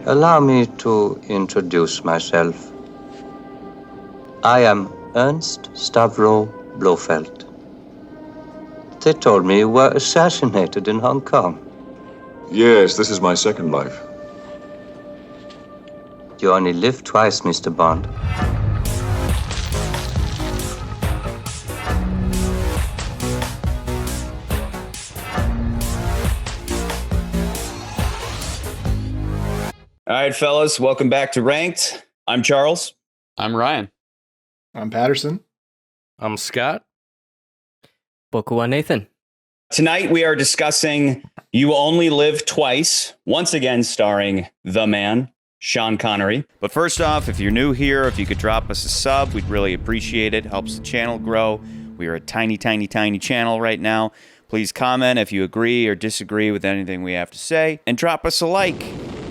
Allow me to introduce myself. I am Ernst Stavro Blofeld. They told me you were assassinated in Hong Kong. Yes, this is my second life. You only live twice, Mr. Bond. All right, fellas, welcome back to Ranked. I'm Charles. I'm Ryan. I'm Patterson. I'm Scott. Bokuwa Nathan. Tonight we are discussing You Only Live Twice, once again starring the man, Sean Connery. But first off, if you're new here, if you could drop us a sub, we'd really appreciate it. Helps the channel grow. We are a tiny channel right now. Please comment if you agree or disagree with anything we have to say, and drop us a like.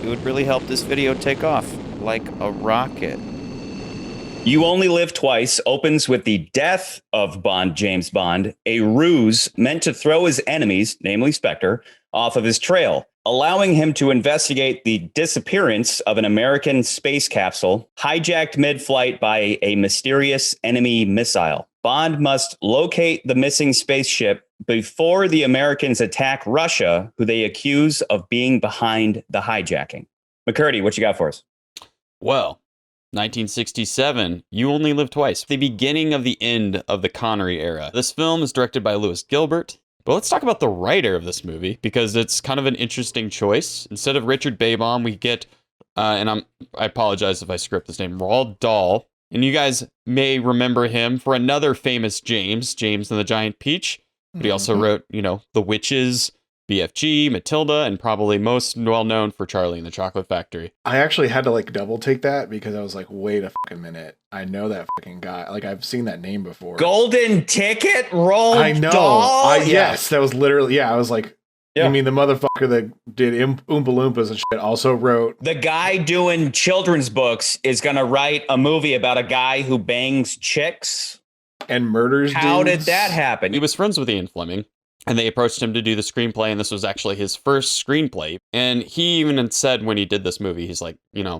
It would really help this video take off like a rocket. You Only Live Twice opens with the death of James Bond, a ruse meant to throw his enemies, namely Spectre, off of his trail, allowing him to investigate the disappearance of an American space capsule hijacked mid-flight by a mysterious enemy missile. Bond must locate the missing spaceship before the Americans attack Russia, who they accuse of being behind the hijacking. McCurdy, what you got for us? Well, 1967, You Only Live Twice, the beginning of the end of the Connery era. This film is directed by Gilbert. But let's talk about the writer of this movie, because it's kind of an interesting choice. Instead of Richard Baybaum, we get, I apologize if I script his name, Roald Dahl. And you guys may remember him for another famous James and the Giant Peach. But he also wrote, The Witches, BFG, Matilda, and probably most well-known for Charlie and the Chocolate Factory. I actually had to double take that because I was like, wait a fucking minute. I know that fucking guy. I've seen that name before. Golden Ticket, Roald I know. Dahl? Yes, that was literally, I was like, Yeah. You mean the motherfucker that did Oompa Loompas and shit also wrote... The guy doing children's books is going to write a movie about a guy who bangs chicks? And murders How dudes? did that happen? He was friends with Ian Fleming, and they approached him to do the screenplay, and this was actually his first screenplay. And he even had said when he did this movie, he's like,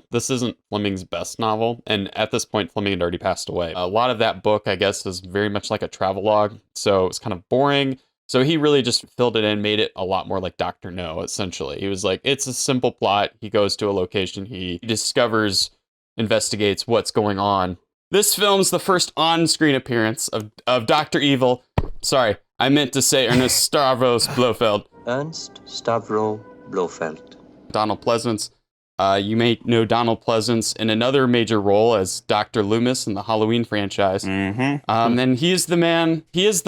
this isn't Fleming's best novel. And at this point, Fleming had already passed away. A lot of that book, I guess, is very much like a travelogue, so it's kind of boring. So he really just filled it in, made it a lot more like Dr. No, essentially. He was like, it's a simple plot. He goes to a location, he discovers, investigates what's going on. This film's the first on-screen appearance of Dr. Evil. Sorry, I meant to say Ernst Stavros Blofeld. Ernst Stavro Blofeld. Donald Pleasence. You may know Donald Pleasence in another major role as Dr. Loomis in the Halloween franchise. Mm-hmm. And he is the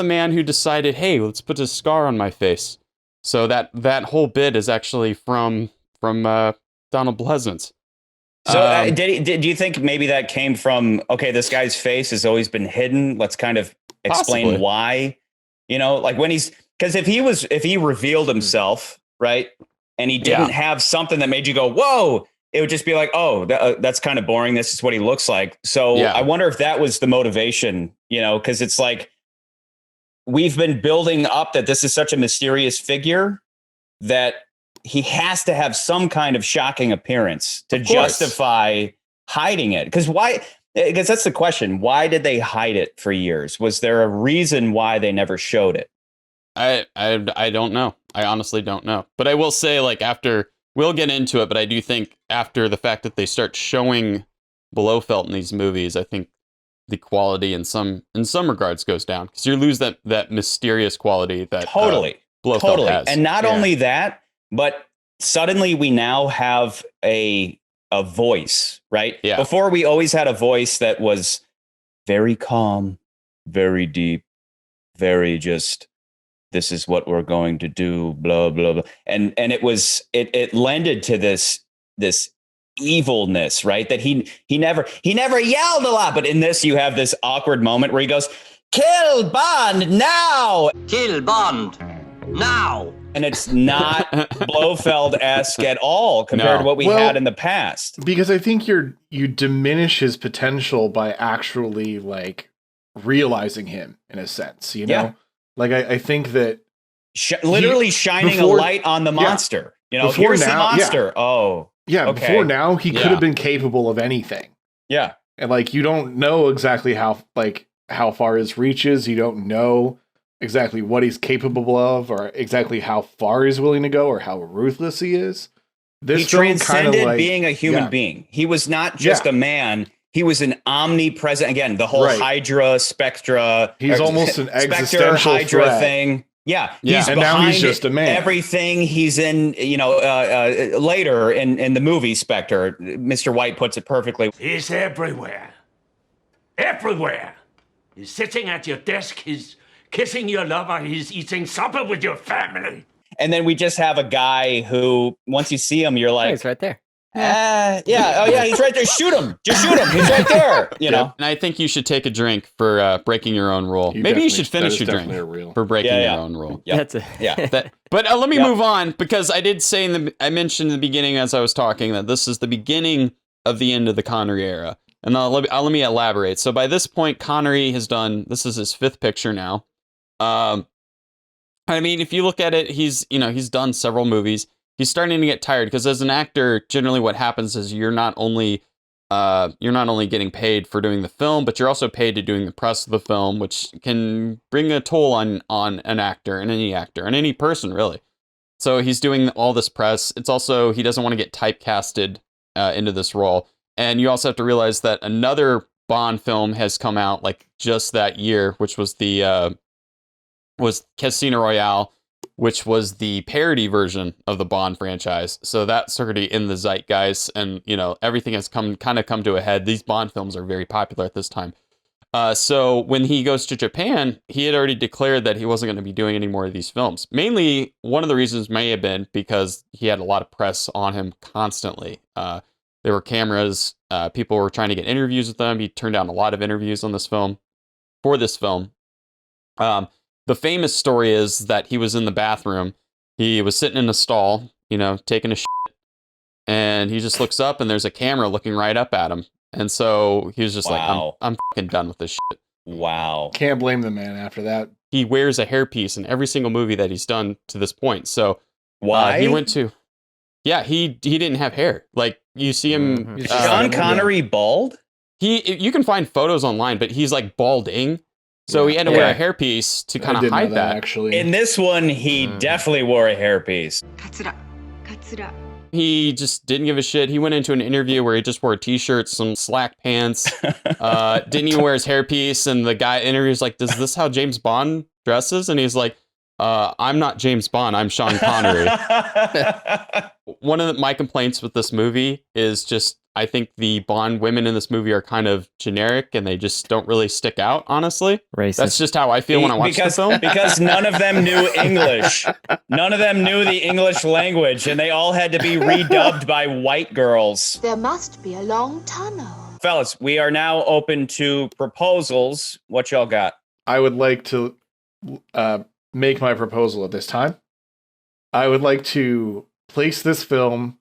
man who decided, hey, let's put a scar on my face. So that whole bit is actually from Donald Pleasence. So do you think maybe that came from, okay, this guy's face has always been hidden. Let's kind of explain Possibly. why, because if he revealed himself, right, and he didn't have something that made you go, whoa, it would just be like, oh, that's kind of boring. This is what he looks like. So I wonder if that was the motivation, because it's like, we've been building up that this is such a mysterious figure that he has to have some kind of shocking appearance to justify hiding it. Because that's the question. Why did they hide it for years? Was there a reason why they never showed it? I don't know. I honestly don't know. But I will say, we'll get into it, but I do think after the fact that they start showing Blofeld in these movies, I think the quality in some regards goes down. Because you lose that mysterious quality that Blofeld has. And not only that, but suddenly we now have a voice, right? Yeah. Before we always had a voice that was very calm, very deep, very just, this is what we're going to do, blah, blah, blah. And it lended to this evilness, right? That he never yelled a lot. But in this, you have this awkward moment where he goes, "Kill Bond now! Kill Bond! Now!" And it's not Blofeld-esque at all compared to what we had in the past. Because I think you diminish his potential by actually realizing him in a sense, Yeah. I think that literally shining a light on the monster. Here's the monster. Yeah. Oh, Yeah, Okay. before now, he could Yeah. have been capable of anything. Yeah. And like, you don't know exactly how far his reach is. You don't know exactly what he's capable of, or exactly how far he's willing to go, or how ruthless he is. This He film transcended kinda, like, being a human yeah. being. He was not just a man. He was an omnipresent. Again, the whole Right. Hydra, Spectra. He's or almost an Spectre, existential Hydra threat. thing. Yeah. Yeah. He's And now he's behind just a man. Everything he's in, later in the movie Spectre, Mr. White puts it perfectly. He's everywhere. Everywhere. He's sitting at your desk, he's kissing your lover, he's eating supper with your family. And then we just have a guy who, once you see him, you're Oh, like, he's right there. yeah. Oh, yeah, he's right there. Shoot him. Just shoot him. He's right there. You know? And I think you should take a drink for breaking your own rule. You Maybe you definitely- should that finish is your drink definitely a rule. for breaking Yeah, yeah. your own rule. Yep. That's a Yeah. But let me Yep. move on, because I did say I mentioned in the beginning as I was talking that this is the beginning of the end of the Connery era. And let me elaborate. So by this point, Connery has done, this is his 5th picture now. I mean, if you look at it, he's done several movies. He's starting to get tired, because as an actor, generally what happens is you're not only getting paid for doing the film, but you're also paid to doing the press of the film, which can bring a toll on an actor and any person, really. So he's doing all this press. It's also, he doesn't want to get typecasted into this role. And you also have to realize that another Bond film has come out like just that year, which was was Casino Royale, which was the parody version of the Bond franchise. So that's already in the zeitgeist, and everything has come to a head. These Bond films are very popular at this time. So when he goes to Japan, he had already declared that he wasn't going to be doing any more of these films. Mainly, one of the reasons may have been because he had a lot of press on him constantly. There were cameras. People were trying to get interviews with him. He turned down a lot of interviews on this film. The famous story is that he was in the bathroom. He was sitting in a stall, taking a shit, and he just looks up and there's a camera looking right up at him. And so he was just Wow. like, I'm fucking done with this shit. Wow. Can't blame the man after that. He wears a hairpiece in every single movie that he's done to this point. So Why? he went to, he didn't have hair. Like you see him. He's Sean Connery bald? You can find photos online, but he's like balding. So he had to wear a hairpiece to kind I of didn't know hide that. actually. In this one, he definitely wore a hairpiece. He just didn't give a shit. He went into an interview where he just wore a t-shirt, some slack pants, didn't even wear his hairpiece. And the guy interviews like, "Is this how James Bond dresses?" And he's like, "I'm not James Bond. I'm Sean Connery." One of my complaints with this movie is just, I think the Bond women in this movie are kind of generic and they just don't really stick out, honestly. Racist. That's just how I feel when I watch the film. Because none of them knew English. None of them knew the English language, and they all had to be redubbed by white girls. There must be a long tunnel. Fellas, we are now open to proposals. What y'all got? I would like to make my proposal at this time. I would like to place this film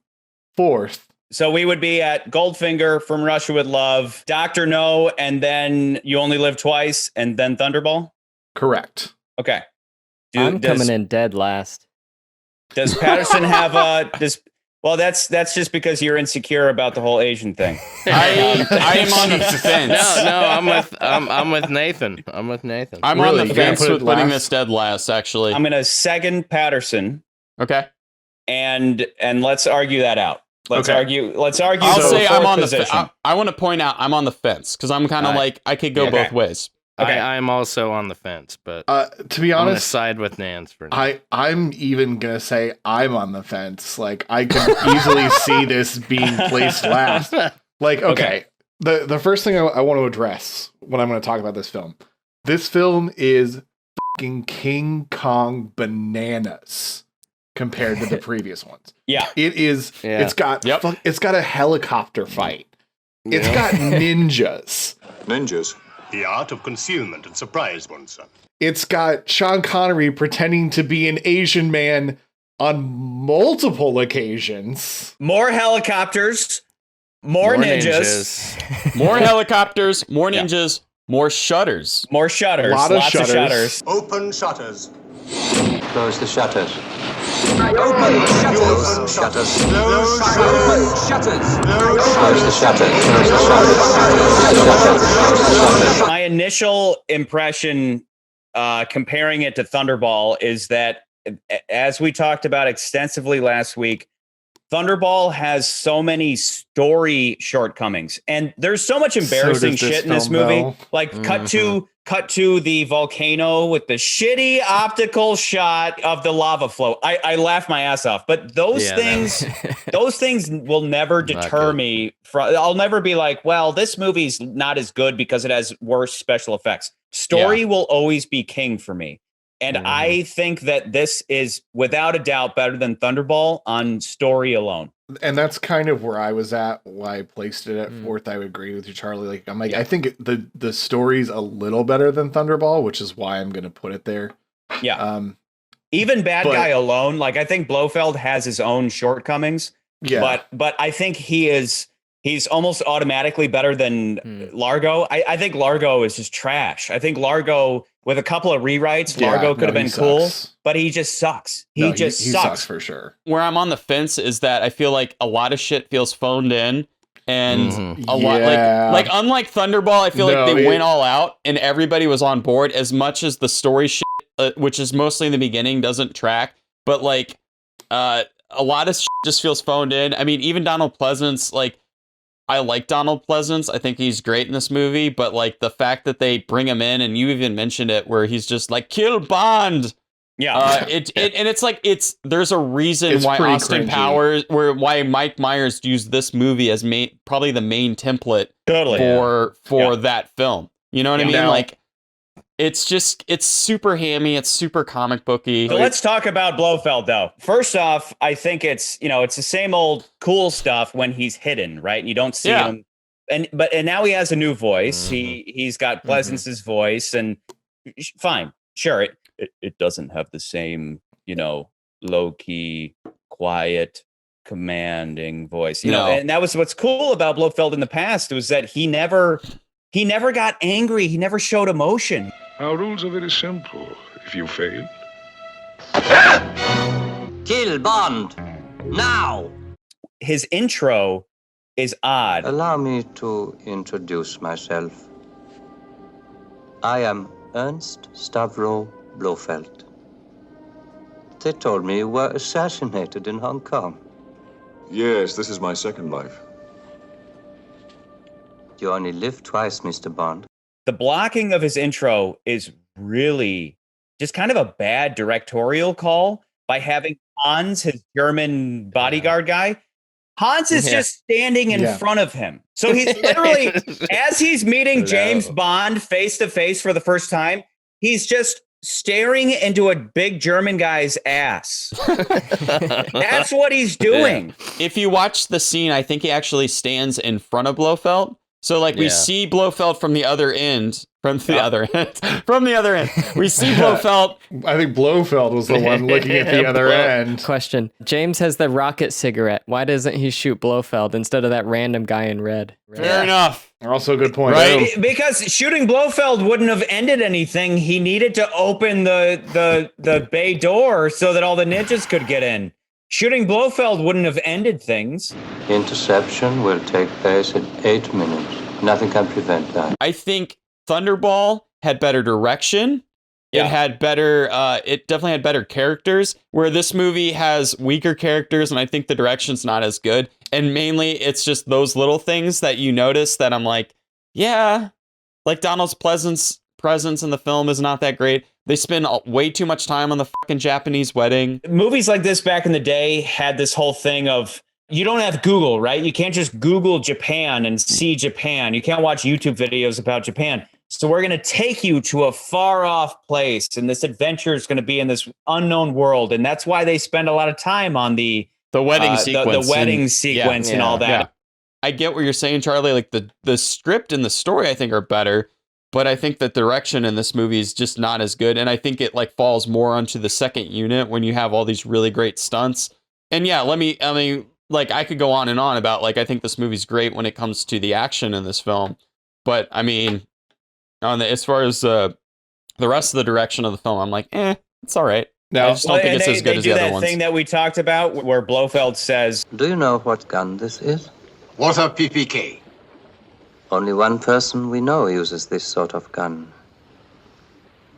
4th. So we would be at Goldfinger, From Russia with Love, Dr. No, and then You Only Live Twice, and then Thunderball? Correct. Okay. I'm coming in dead last. Does Patterson have a... Well, that's just because you're insecure about the whole Asian thing. I am on the fence. I'm with Nathan. I'm with Nathan. I'm Really? on the You gotta fence put it with putting last? this dead last, actually. I'm going to second Patterson, Okay. and let's argue that out. Let's Okay. argue. I'll the say I'm fourth on position. I want to point out I'm on the fence because I'm kind of like I could go Okay. both ways. Okay. I'm also on the fence, but To be I'm gonna honest, side with Nance for now. I'm even gonna say I'm on the fence. Like I could easily see this being placed last. Like, okay. The first thing I want to address when I'm going to talk about this film is fucking King Kong bananas compared to the previous ones. Yeah. It is. Yeah. It's got. Yep. It's got a helicopter fight. It's got ninjas. Ninjas. The art of concealment and surprise, oneself. It's got Sean Connery pretending to be an Asian man on multiple occasions. More helicopters, more ninjas, More helicopters, more ninjas, more shutters. more shutters, A lot of lots shutters. of shutters. Open shutters. Close the shutters. Open shutters. Shutters. Open shutters. Close the shutter. Close the shutter. Close the shutter. My initial impression, comparing it to Thunderball, is that, as we talked about extensively last week, Thunderball has so many story shortcomings, and there's so much embarrassing shit in this movie. Though. Like cut to the volcano with the shitty optical shot of the lava flow. I laugh my ass off, but those things will never deter me from. I'll never be like, well, this movie's not as good because it has worse special effects. Story will always be king for me. And I think that this is without a doubt better than Thunderball on story alone. And that's kind of where I was at, why I placed it at fourth. I would agree with you, Charlie. Like, I'm like, I think the story's a little better than Thunderball, which is why I'm going to put it there. Yeah. Even Bad Guy alone, like, I think Blofeld has his own shortcomings. Yeah. But I think he's almost automatically better than Largo. I think Largo is just trash. I think Largo, with a couple of rewrites, Largo could have been cool, but he just sucks. He sucks for sure. Where I'm on the fence is that I feel like a lot of shit feels phoned in, and a lot like unlike Thunderball, I feel like they went all out and everybody was on board. As much as the story shit, which is mostly in the beginning, doesn't track, but like a lot of shit just feels phoned in. I mean, even Donald Pleasence, like, I like Donald Pleasence. I think he's great in this movie, but like the fact that they bring him in, and you even mentioned it, where he's just like, kill Bond. Yeah. And it's like, there's a reason why Austin Powers, why Mike Myers used this movie as probably the main template for that film. You know what I mean? Like, it's super hammy. It's super comic booky. So let's talk about Blofeld, though. First off, I think it's the same old cool stuff when he's hidden, right? And you don't see him. And now he has a new voice. He's got Pleasence's voice, and fine, sure. It doesn't have the same, low key, quiet, commanding voice. You know, and that was what's cool about Blofeld in the past, was that he never got angry. He never showed emotion. Our rules are very simple. If you fail, kill Bond now. His intro is odd. Allow me to introduce myself. I am Ernst Stavro Blofeld. They told me you were assassinated in Hong Kong. Yes, this is my second life. You only live twice, Mr. Bond. The blocking of his intro is really just kind of a bad directorial call by having Hans, his German bodyguard guy. Hans is just standing in front of him. So he's literally, as he's meeting James Bond face to face for the first time, he's just staring into a big German guy's ass. That's what he's doing. Yeah. If you watch the scene, I think he actually stands in front of Blofeld. So like we see Blofeld from the other end. From the other end. We see Blofeld. I think Blofeld was the one looking at the other end. Question. James has the rocket cigarette. Why doesn't he shoot Blofeld instead of that random guy in red? Fair enough. Also a good point. Right? Because shooting Blofeld wouldn't have ended anything. He needed to open the bay door so that all the ninjas could get in. Shooting Blofeld wouldn't have ended things. Interception will take place in 8 minutes. Nothing can prevent that. I think Thunderball had better direction. It had better, it definitely had better characters, where this movie has weaker characters, and I think the direction's not as good. And mainly, it's just those little things that you notice that I'm like, like Donald Pleasence's presence in the film is not that great. They spend way too much time on the fucking Japanese wedding. Movies like this back in the day had this whole thing of, you don't have Google, right? You can't just Google Japan and see Japan. You can't watch YouTube videos about Japan. So we're going to take you to a far off place, and this adventure is going to be in this unknown world. And that's why they spend a lot of time on the wedding sequence, the wedding sequence and all that. Yeah. I get what you're saying, Charlie. Like the script and the story, I think, are better. But I think that direction in this movie is just not as good. And I think it like falls more onto the second unit when you have all these really great stunts. And I mean, like I could go on and on about like, I think this movie's great when it comes to the action in this film. But I mean, as far as the rest of the direction of the film, I'm like, it's all right. No, I just don't think it's as good as the other ones. They do that thing that we talked about where Blofeld says, Do you know what gun this is? What a PPK. Only one person we know uses this sort of gun.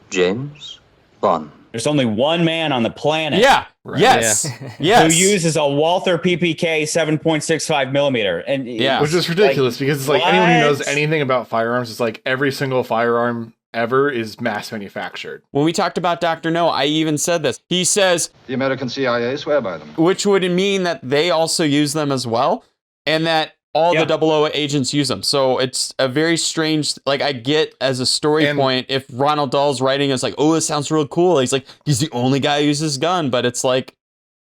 James Bond. there's only one man on the planet Yeah. Yes. Yes. who uses a Walther PPK 7.65 millimeter. And Yeah. which is ridiculous because it's like anyone who knows what? anything about firearms is like every single firearm ever is mass manufactured. When we talked about Dr. No, I even said this. He says, The American CIA swear by them. which would mean that they also use them as well, and that all the 00 agents use them. So it's a very strange, like, I get as a story point, if Ronald Dahl's writing is like, oh, it sounds real cool. He's like, he's the only guy who uses gun, but it's like,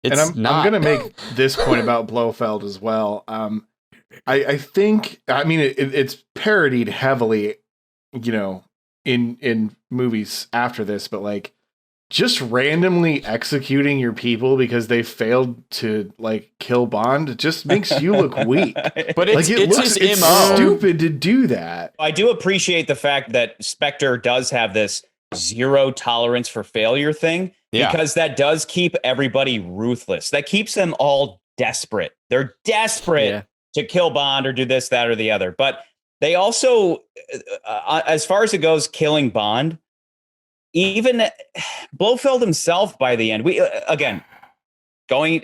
it's I'm going to make this point about Blofeld as well. I think, I mean, it's parodied heavily, you know, in movies after this, but like just randomly executing your people because they failed to like kill Bond just makes you look weak. But it's, like, it's his it's MO. stupid to do that. I do appreciate the fact that Spectre does have this zero tolerance for failure thing, because that does keep everybody ruthless. That keeps them all desperate. They're desperate to kill Bond or do this, that, or the other. But they also, as far as it goes, killing Bond, even Blofeld himself by the end,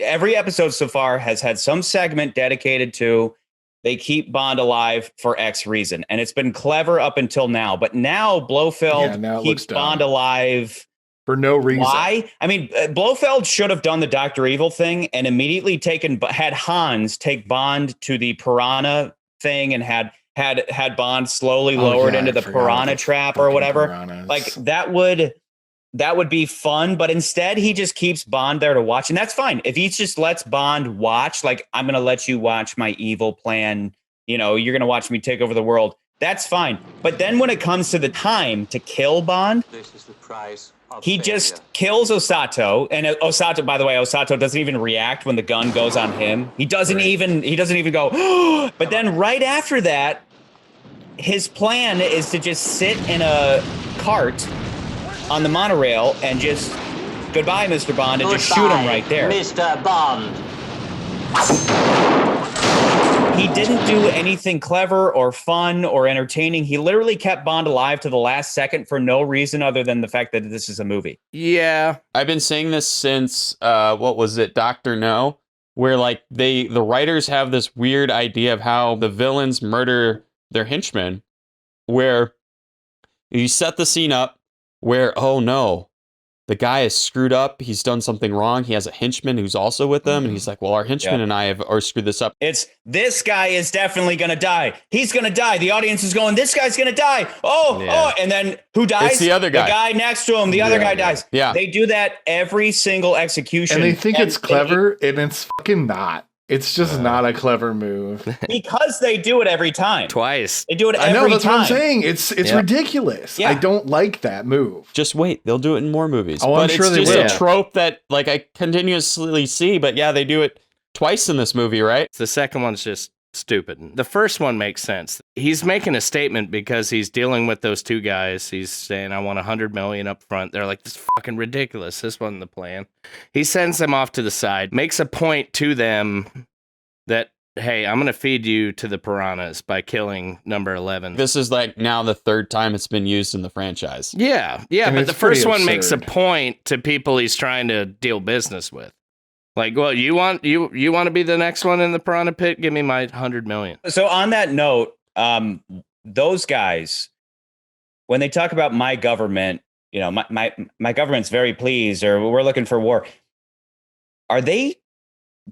every episode so far has had some segment dedicated to they keep Bond alive for X reason. And it's been clever up until now. But now Blofeld keeps Bond alive for no reason. Why? I mean, Blofeld should have done the Dr. Evil thing and immediately had Hans take Bond to the piranha thing and had Bond slowly lowered into the piranha trap or whatever. Piranhas. Like that would be fun, but instead he just keeps Bond there to watch, and that's fine. If he just lets Bond watch, like, I'm going to let you watch my evil plan, you know, you're going to watch me take over the world, that's fine. But then when it comes to the time to kill Bond, This is the price of he failure. just kills Osato, and Osato, by the way, Osato doesn't even react when the gun goes on him. He doesn't even go, but then right after that, his plan is to just sit in a cart on the monorail and just, goodbye, Mr. Bond, and just shoot him right there. Mr. Bond. He didn't do anything clever or fun or entertaining. He literally kept Bond alive to the last second for no reason other than the fact that this is a movie. Yeah. I've been saying this since, what was it, Dr. No? Where, like, the writers have this weird idea of how the villains murder their henchmen, where you set the scene up where, oh no, the guy is screwed up. He's done something wrong. He has a henchman who's also with them. And he's like, well, our henchman and I are screwed this up. It's, this guy is definitely going to die. He's going to die. The audience is going, this guy's going to die. Oh, and then who dies? It's the other guy. The guy next to him. The other guy dies. Yeah. They do that every single execution. And they think it's clever, and it's fucking not. It's just not a clever move. Because they do it every time. Twice. They do it every I know, that's time. what I'm saying. It's ridiculous. Yeah. I don't like that move. Just wait. They'll do it in more movies. Oh, but I'm sure it's they just will. a trope that, like, I continuously see. But yeah, they do it twice in this movie, right? The second one's just stupid. The first one makes sense. He's making a statement because he's dealing with those two guys. He's saying, I want 100 million up front. They're like, this is fucking ridiculous. This wasn't the plan. He sends them off to the side, makes a point to them that, hey, I'm going to feed you to the piranhas by killing number 11. This is like now the third time it's been used in the franchise. Yeah, I mean, but it's the first pretty one makes a absurd. point to people he's trying to deal business with. Like, well, you want to be the next one in the piranha pit? Give me my 100 million. So on that note, those guys, when they talk about my government, you know, my government's very pleased, or we're looking for war. Are they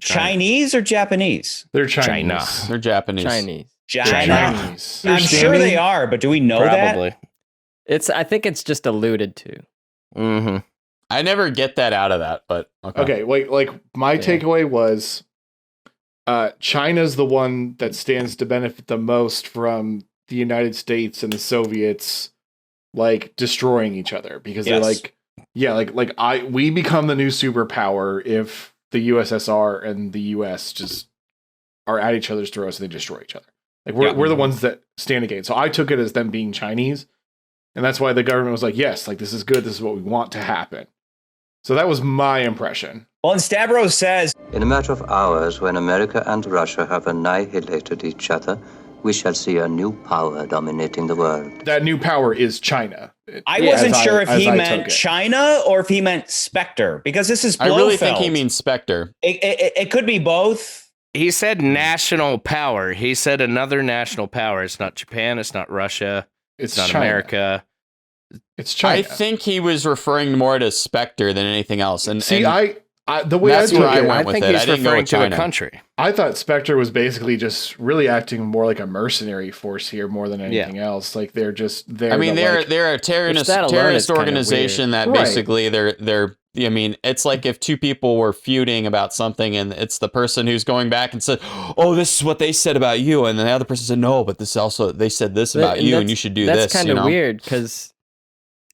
Chinese or Japanese? They're Chinese. China. They're Japanese. Chinese. I'm sure they are, but do we know Probably. that? I think it's just alluded to. Mm-hmm. I never get that out of that, but Okay, wait, like my takeaway was China's the one that stands to benefit the most from the United States and the Soviets like destroying each other because they're like, we become the new superpower if the USSR and the US just are at each other's throats and they destroy each other. Like we're the ones that stand against. So I took it as them being Chinese, and that's why the government was like, yes, like this is good. This is what we want to happen. So that was my impression. Well, and Stavro says, In a matter of hours, when America and Russia have annihilated each other, we shall see a new power dominating the world. That new power is China. I wasn't sure if he meant China or if he meant Spectre, because this is Blofeld. I really think he means Spectre. It could be both. He said national power. He said another national power. It's not Japan. It's not Russia. It's not China. America. It's China. I think he was referring more to Spectre than anything else. And see, and the way I took it, I think he's referring to a country. I thought Spectre was basically just really acting more like a mercenary force here more than anything else. Like they're just there. I mean, they're a terrorist organization that basically they're. I mean, it's like if two people were feuding about something, and it's the person who's going back and said, "Oh, this is what they said about you," and then the other person said, "No, but this also they said this about you, and you should do this." That's kind of weird because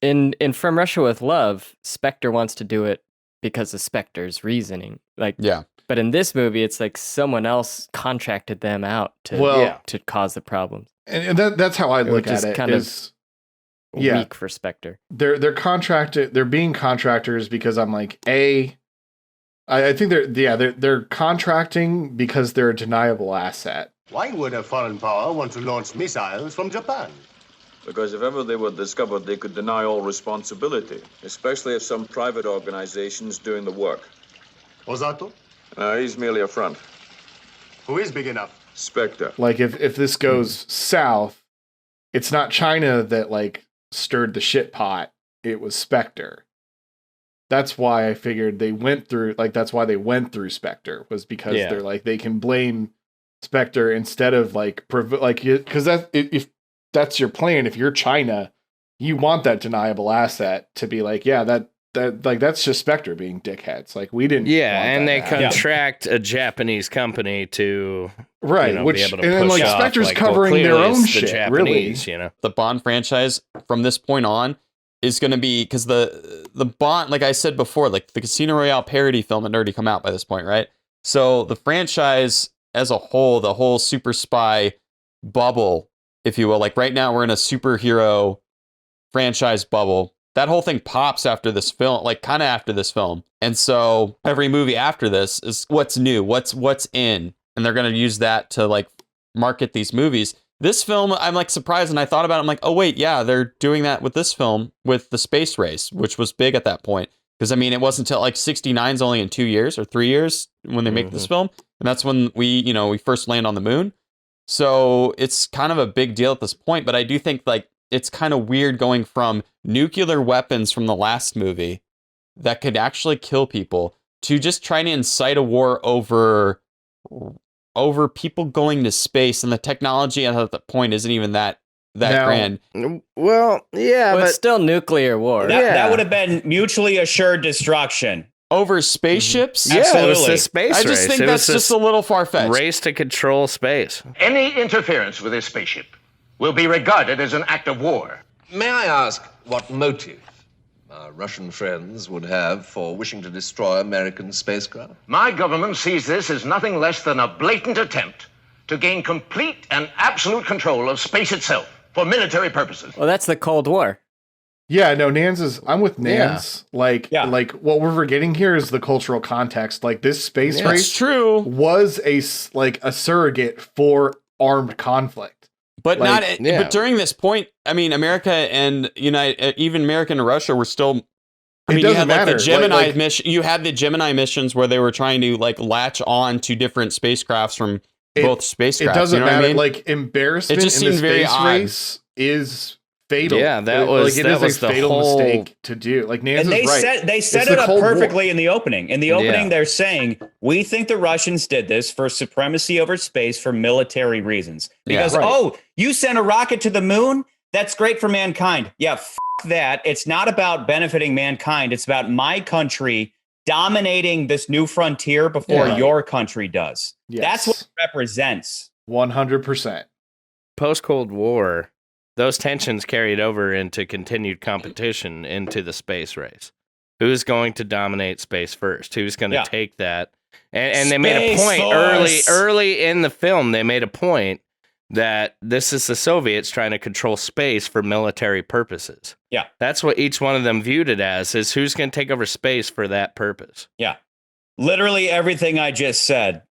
in From Russia with Love, Spectre wants to do it because of Spectre's reasoning. Like, yeah. But in this movie, it's like someone else contracted them out to cause the problems. And that's how I look at it. Kind of weak for Spectre. They're contracted. They're being contractors because I'm like, I think they're contracting because they're a deniable asset. Why would a foreign power want to launch missiles from Japan? Because if ever they were discovered, they could deny all responsibility, especially if some private organization's doing the work. Osato? He's merely a front. Who is big enough? Spectre. Like if this goes south, it's not China that like stirred the shit pot. It was Spectre. That's why I figured they went through. Like that's why they went through Spectre was because they're like they can blame Spectre instead of like because if that's your plan. If you're China, you want that deniable asset to be like, yeah, that like that's just Spectre being dickheads. Like we didn't. Yeah, and they contract a Japanese company to right, be able to and push like off, Spectre's like, covering well, their own the shit. Japanese, really, the Bond franchise from this point on is going to be because the Bond, like I said before, like the Casino Royale parody film had already come out by this point, right? So the franchise as a whole, the whole super spy bubble, if you will, like right now we're in a superhero franchise bubble. That whole thing pops after this film, like kind of after this film. And so every movie after this is what's new, what's in, and they're going to use that to like market these movies. This film, I'm like surprised, and I thought about it, I'm like, oh wait, yeah, they're doing that with this film with the space race, which was big at that point. Because I mean, it wasn't until like 69's only in 2 years or 3 years when they make this film. And that's when we first land on the moon. So it's kind of a big deal at this point. But I do think like it's kind of weird going from nuclear weapons from the last movie that could actually kill people to just trying to incite a war over people going to space, and the technology at that point isn't even that grand. Well, yeah, but it's still nuclear war. That would have been mutually assured destruction. Over spaceships? Yeah, absolutely. it was the space race. I just think that's just a little far-fetched. Race to control space. Any interference with this spaceship will be regarded as an act of war. May I ask what motive our Russian friends would have for wishing to destroy American spacecraft? My government sees this as nothing less than a blatant attempt to gain complete and absolute control of space itself for military purposes. Well, that's the Cold War. Yeah, no, I'm with Nans. Yeah. Like what we're forgetting here is the cultural context. Like this space race was a surrogate for armed conflict. But but during this point, I mean, America and even America and Russia were still. I mean, you had like the Gemini mission. You had the Gemini missions where they were trying to like latch on to different spacecrafts from both spacecrafts. It doesn't matter. I mean? Like embarrassment it just in the seemed very space race is fatal. Yeah, that was a fatal mistake to do. Like Nans and is right. They set it up perfectly in the opening. In the opening, they're saying, we think the Russians did this for supremacy over space for military reasons. Because, you sent a rocket to the moon? That's great for mankind. Yeah, that. It's not about benefiting mankind. It's about my country dominating this new frontier before your country does. Yes. That's what it represents. 100%. Post-Cold War, those tensions carried over into continued competition into the space race. Who's going to dominate space first? Who's going to take that? And they made a point early in the film. They made a point that this is the Soviets trying to control space for military purposes. Yeah. That's what each one of them viewed it as, is who's going to take over space for that purpose. Yeah. Literally everything I just said.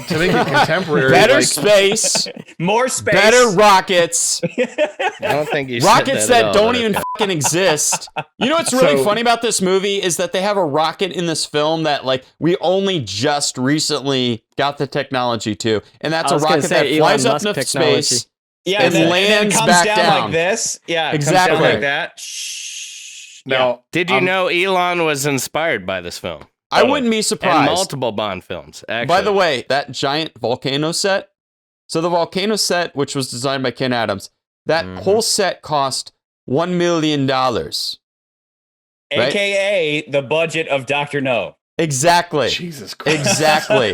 To make it contemporary. Better space. More space. Better rockets. I don't think you rockets said that don't even fucking exist. You know what's really funny about this movie is that they have a rocket in this film that like we only just recently got the technology to, and that's a rocket that flies up into space. Yeah, and lands comes back down like this. Yeah, exactly comes down like that. Now, did you know Elon was inspired by this film? I wouldn't be surprised. And multiple Bond films, actually. By the way, that giant volcano set, so the volcano set, which was designed by Ken Adams, that whole set cost $1 million. Right? AKA the budget of Dr. No. Exactly. Jesus Christ. Exactly.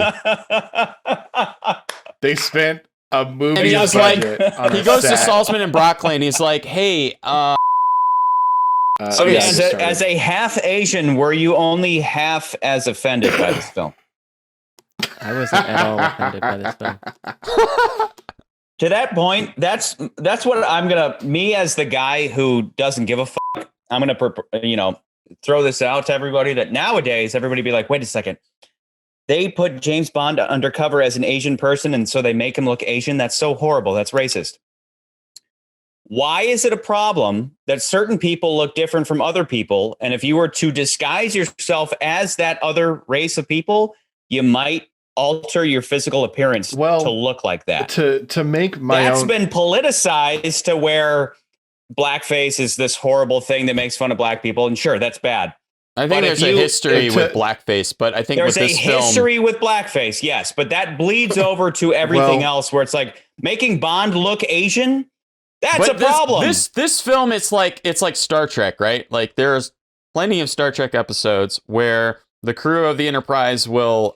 They spent a movie and he was budget like, on he a goes to set. Saltzman and Broccoli and he's like, hey, So as a half Asian, were you only half as offended by this film? I wasn't at all offended by this film. To that point, that's what I'm gonna. Me as the guy who doesn't give a fuck, I'm gonna throw this out to everybody that nowadays everybody be like, wait a second, they put James Bond undercover as an Asian person, and so they make him look Asian. That's so horrible. That's racist. Why is it a problem that certain people look different from other people? And if you were to disguise yourself as that other race of people, you might alter your physical appearance to look like that. To make my That's own... been politicized to where blackface is this horrible thing that makes fun of black people. And sure, that's bad. I think there's a history with blackface, but I think there's with this a film... history with blackface, yes. But that bleeds over to everything else where it's like making Bond look Asian. That's a problem. This film, it's like Star Trek, right? Like there's plenty of Star Trek episodes where the crew of the Enterprise will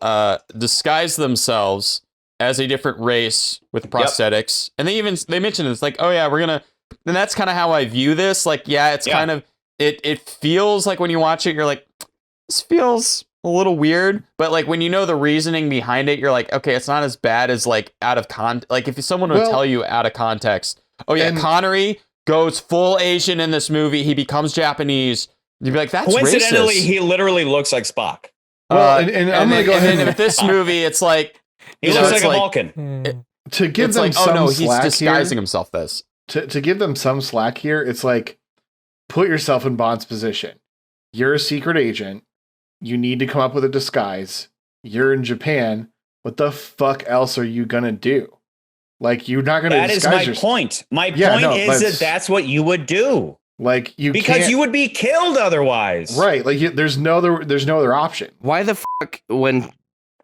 disguise themselves as a different race with prosthetics, and they mention it's like, oh yeah, we're gonna. And that's kind of how I view this. Like, yeah, it's kind of it feels like when you watch it, you're like, this feels a little weird, but like when you know the reasoning behind it, you're like, okay, it's not as bad as like out of like if someone would tell you out of context. Oh yeah, Connery goes full Asian in this movie. He becomes Japanese. You'd be like, that's coincidentally, racist. he literally looks like Spock. Well, and I'm gonna go ahead. And with this movie, it's like he looks like a Vulcan. To give them like, some oh no, he's slack disguising here, himself. This to give them some slack here. It's like put yourself in Bond's position. You're a secret agent. You need to come up with a disguise. You're in Japan. What the fuck else are you gonna do? Like, you're not going to disguise yourself. That is my point. My point is that that's what you would do. Like, because you would be killed otherwise. Right. Like, there's no other option. Why the fuck, when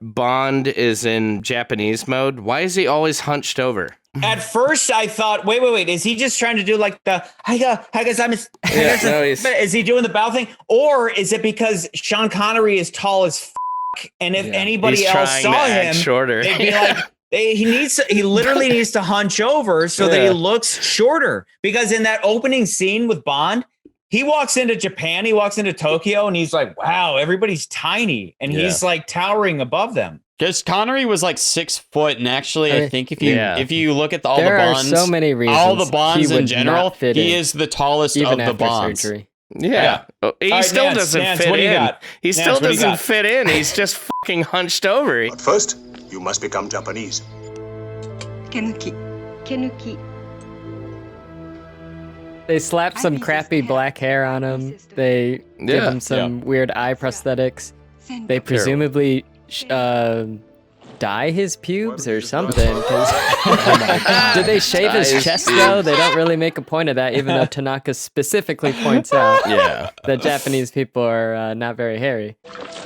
Bond is in Japanese mode, why is he always hunched over? At first, I thought, wait. Is he just trying to do like the is he doing the bow thing? Or is it because Sean Connery is tall as fuck, and if anybody else saw him, shorter. They'd be like, he literally needs to hunch over so that he looks shorter. Because in that opening scene with Bond, he walks into Japan, he walks into Tokyo, and he's like, wow, everybody's tiny. And he's like towering above them. Because Connery was like 6 foot, and actually, I think if you look at all the Bonds, so many reasons all the Bonds in general, he is the tallest even of the Bonds. Surgery. Yeah. He still doesn't fit in. He still doesn't fit in. He's just fucking hunched over. But first, you must become Japanese. Kenuki. They slap some crappy black hair on him. They give him some weird eye prosthetics. They presumably dye his pubes or something. Did they shave his chest though? They don't really make a point of that, even though Tanaka specifically points out that Japanese people are not very hairy.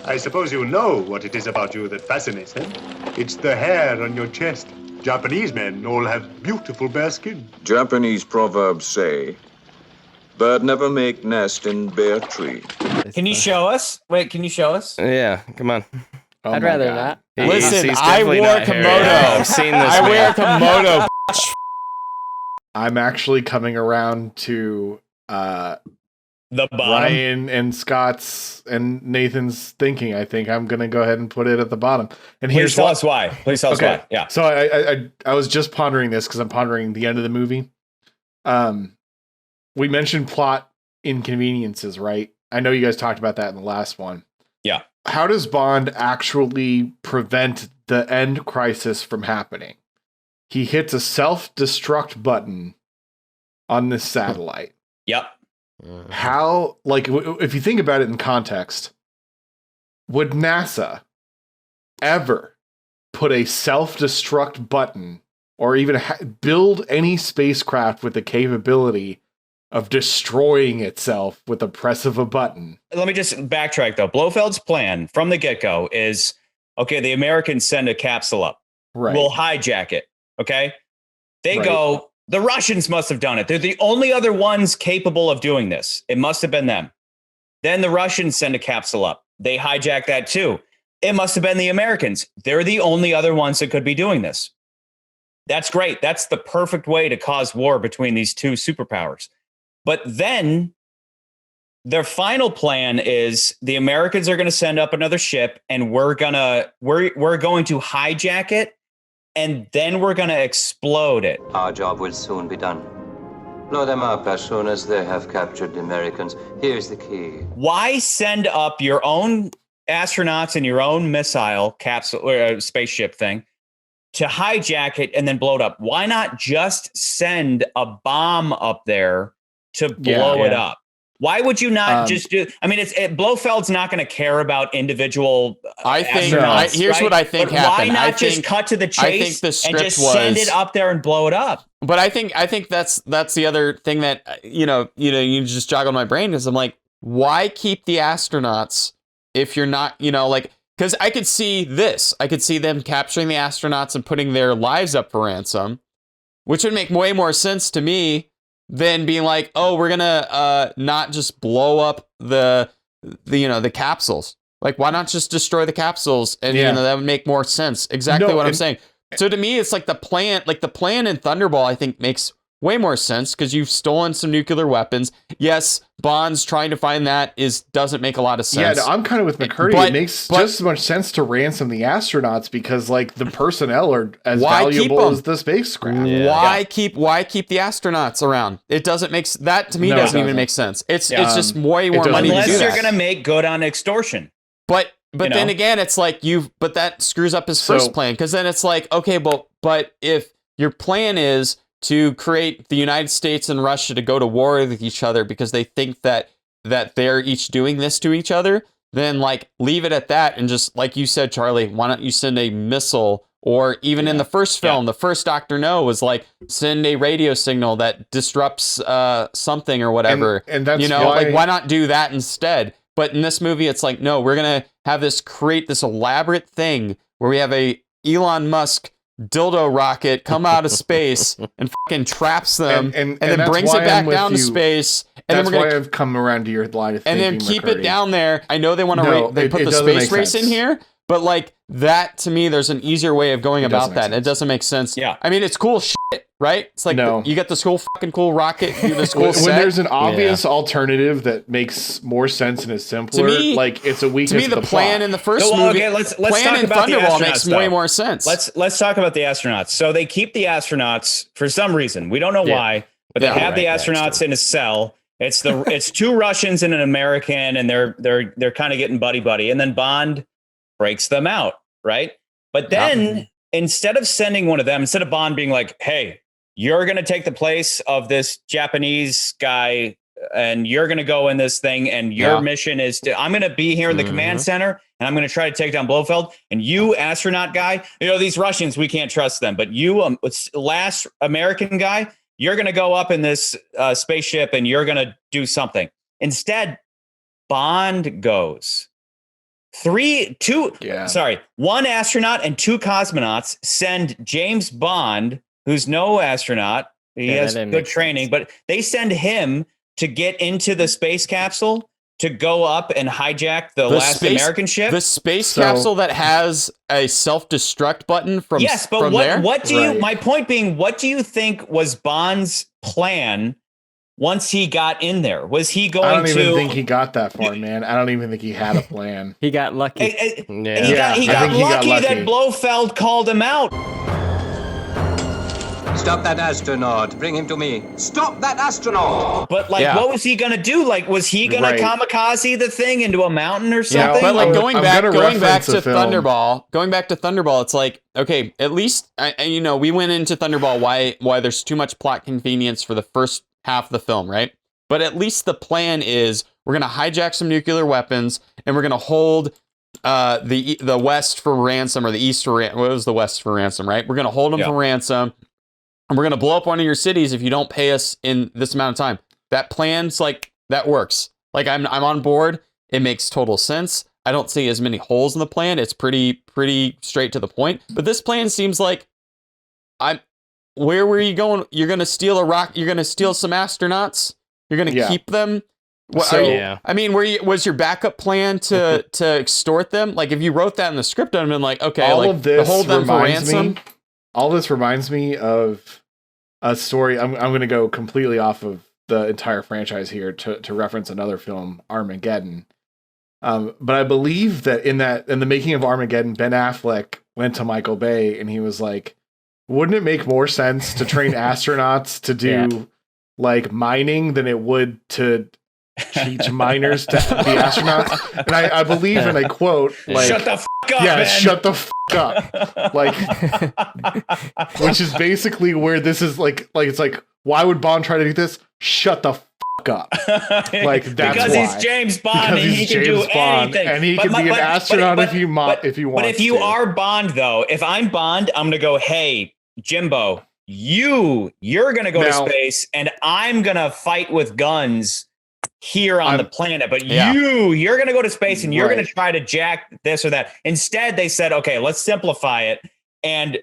I suppose you know what it is about you that fascinates them. It's the hair on your chest. Japanese men all have beautiful bare skin. Japanese proverbs say, bird never make nest in bare tree. Can you show us? Wait, can you show us? Yeah, come on. Oh I'd rather not. Listen, I wore kimono. I've seen this. I wear kimono. I'm actually coming around to The bottom. Ryan and Scott's and Nathan's thinking. I think I'm going to go ahead and put it at the bottom. And Please tell us why. Please tell us why. Yeah. So I was just pondering this because I'm pondering the end of the movie. We mentioned plot inconveniences, right? I know you guys talked about that in the last one. Yeah. How does Bond actually prevent the end crisis from happening? He hits a self-destruct button on this satellite. Yep. How, like, if you think about it in context, would NASA ever put a self-destruct button or even build any spacecraft with the capability of destroying itself with the press of a button? Let me just backtrack, though. Blofeld's plan from the get-go is, okay, the Americans send a capsule up. Right. We'll hijack it, okay? They Right. go, the Russians must have done it. They're the only other ones capable of doing this. It must have been them. Then the Russians send a capsule up. They hijack that too. It must have been the Americans. They're the only other ones that could be doing this. That's great. That's the perfect way to cause war between these two superpowers. But then their final plan is the Americans are going to send up another ship, and we're going to hijack it, and then we're going to explode it. Our job will soon be done. Blow them up as soon as they have captured the Americans. Here's the key. Why send up your own astronauts and your own missile capsule or spaceship thing to hijack it and then blow it up? Why not just send a bomb up there to blow it up? Why would you not just do? I mean, Blofeld's not going to care about individual. I think. astronauts, Here's right? what I think But happened. Why not I just think, cut to the I think chase the script and just was, send it up there and blow it up? But I think that's the other thing that you just joggled my brain is I'm like, why keep the astronauts if you're not because I could see this. I could see them capturing the astronauts and putting their lives up for ransom, which would make way more sense to me than being like, oh, we're gonna not just blow up the capsules. Like, why not just destroy the capsules? And that would make more sense. Exactly what I'm saying. So to me, it's like the plan in Thunderball, I think, makes way more sense because you've stolen some nuclear weapons. Yes, Bond's trying to find that doesn't make a lot of sense. Yeah, no, I'm kind of with McCurdy. It makes just as much sense to ransom the astronauts because, like, the personnel are as valuable as the spacecraft. Why keep the astronauts around? It doesn't make that to me doesn't even make sense. It's just way more money to do unless you're that. going to make good on extortion. But then again, it's like but that screws up his first plan because then it's like, okay, but if your plan is to create the United States and Russia to go to war with each other because they think that they're each doing this to each other, then like leave it at that and just like you said, Charlie, why don't you send a missile? Or even in the first film, the first Dr. No was like send a radio signal that disrupts something or whatever. And that's why not do that instead? But in this movie, it's like, no, we're going to have create this elaborate thing where we have a Elon Musk dildo rocket come out of space and fucking traps them and then brings it back down to space. And that's then why I've come around to your line of thinking, and then keep McCurdy. it down there. I know they want to they put the space race in here, but like that to me, there's an easier way of going about that. It doesn't make sense. Yeah. I mean, it's cool shit, right? It's like you got this fucking cool rocket, this cool set. When there's an obvious alternative that makes more sense and is simpler, like it's a weakness. To me, the plan in the first movie, let's plan talk in about Thunderball the makes astronauts, way more sense. Let's talk about the astronauts. So they keep the astronauts for some reason. We don't know why, but they have the astronauts in a cell. It's two Russians and an American, and they're kind of getting buddy, and then Bond breaks them out, right? But then instead of sending one of them, instead of Bond being like, hey, you're going to take the place of this Japanese guy and you're going to go in this thing and your mission is I'm going to be here in the command center and I'm going to try to take down Blofeld, and you astronaut guy, these Russians, we can't trust them, but you last American guy, you're going to go up in this spaceship and you're going to do something. Instead, Bond goes. One astronaut and two cosmonauts send James Bond, who's no astronaut. He has good training, but they send him to get into the space capsule to go up and hijack the last American ship. The space capsule that has a self-destruct button from what do you? My point being, what do you think was Bond's plan once he got in there? Was he I going don't to? even think he got that far, man. I don't even think he had a plan. He got lucky. He got lucky that Blofeld called him out. Stop that astronaut. Bring him to me. Stop that astronaut. But what was he gonna do? Like, was he gonna kamikaze the thing into a mountain or something? Yeah, but like going back to Thunderball, it's like, okay, at least we went into Thunderball why there's too much plot convenience for the first half of the film, right? But at least the plan is we're gonna hijack some nuclear weapons and we're gonna hold the West for ransom, or the East for ransom. What was the West for ransom, right? We're gonna hold them for ransom. And we're going to blow up one of your cities if you don't pay us in this amount of time. That plan's like, that works. Like, I'm on board. It makes total sense. I don't see as many holes in the plan. It's pretty straight to the point. But this plan seems like, where were you going? You're going to steal a rock. You're going to steal some astronauts. You're going to keep them. I mean, was your backup plan to extort them? Like, if you wrote that in the script, I'd have been like, okay, to hold them for ransom. All this reminds me of a story. I'm going to go completely off of the entire franchise here to reference another film, Armageddon. But I believe that in the making of Armageddon, Ben Affleck went to Michael Bay and he was like, wouldn't it make more sense to train astronauts to do like mining than it would to teach miners to be astronauts? And I believe, and I quote, like, shut the f*** up, yeah, man. shut the f*** up. Like, which is basically where this is like, it's like, why would Bond try to do this? Shut the f*** up. Like, that's because why. He's James Bond and he can do anything. And he can be an astronaut if he wants. But if you are Bond, though, if I'm Bond, I'm going to go, hey, Jimbo, you're going to go to space and I'm going to fight with guns here on the planet, but you're going to go to space and you're going to try to jack this or that. Instead, they said, okay, let's simplify it. And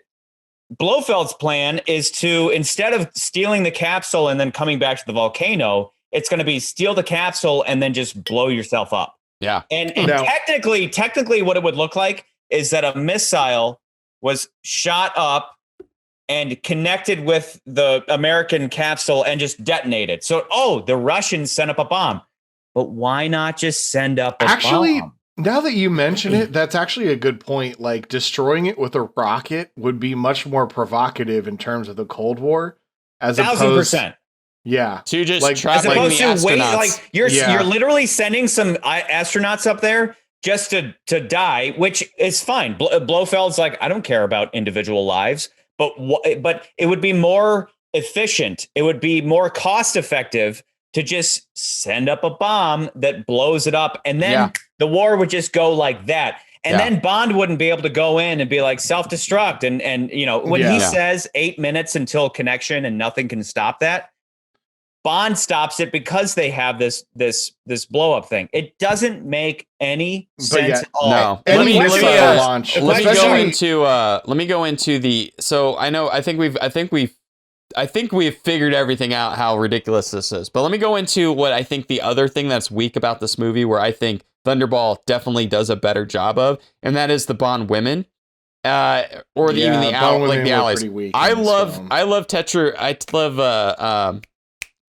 Blofeld's plan is to, instead of stealing the capsule and then coming back to the volcano, it's going to be steal the capsule and then just blow yourself up. Yeah. And technically what it would look like is that a missile was shot up and connected with the American capsule and just detonated. So, the Russians sent up a bomb. But why not just send up a bomb? Now that you mention it, that's actually a good point. Like, destroying it with a rocket would be much more provocative in terms of the Cold War. As 1,000%. Yeah. To just as opposed to wait, like, you're literally sending some astronauts up there just to die, which is fine. Blofeld's like, I don't care about individual lives. But it would be more efficient. It would be more cost effective to just send up a bomb that blows it up. And then the war would just go like that. And then Bond wouldn't be able to go in and be like self-destruct. And when he says 8 minutes until connection and nothing can stop that, Bond stops it because they have this blow up thing. It doesn't make any sense at all. No. Let me go into the. So I think we've figured everything out how ridiculous this is. But let me go into what I think the other thing that's weak about this movie, where I think Thunderball definitely does a better job of, and that is the Bond women. Even the allies. I love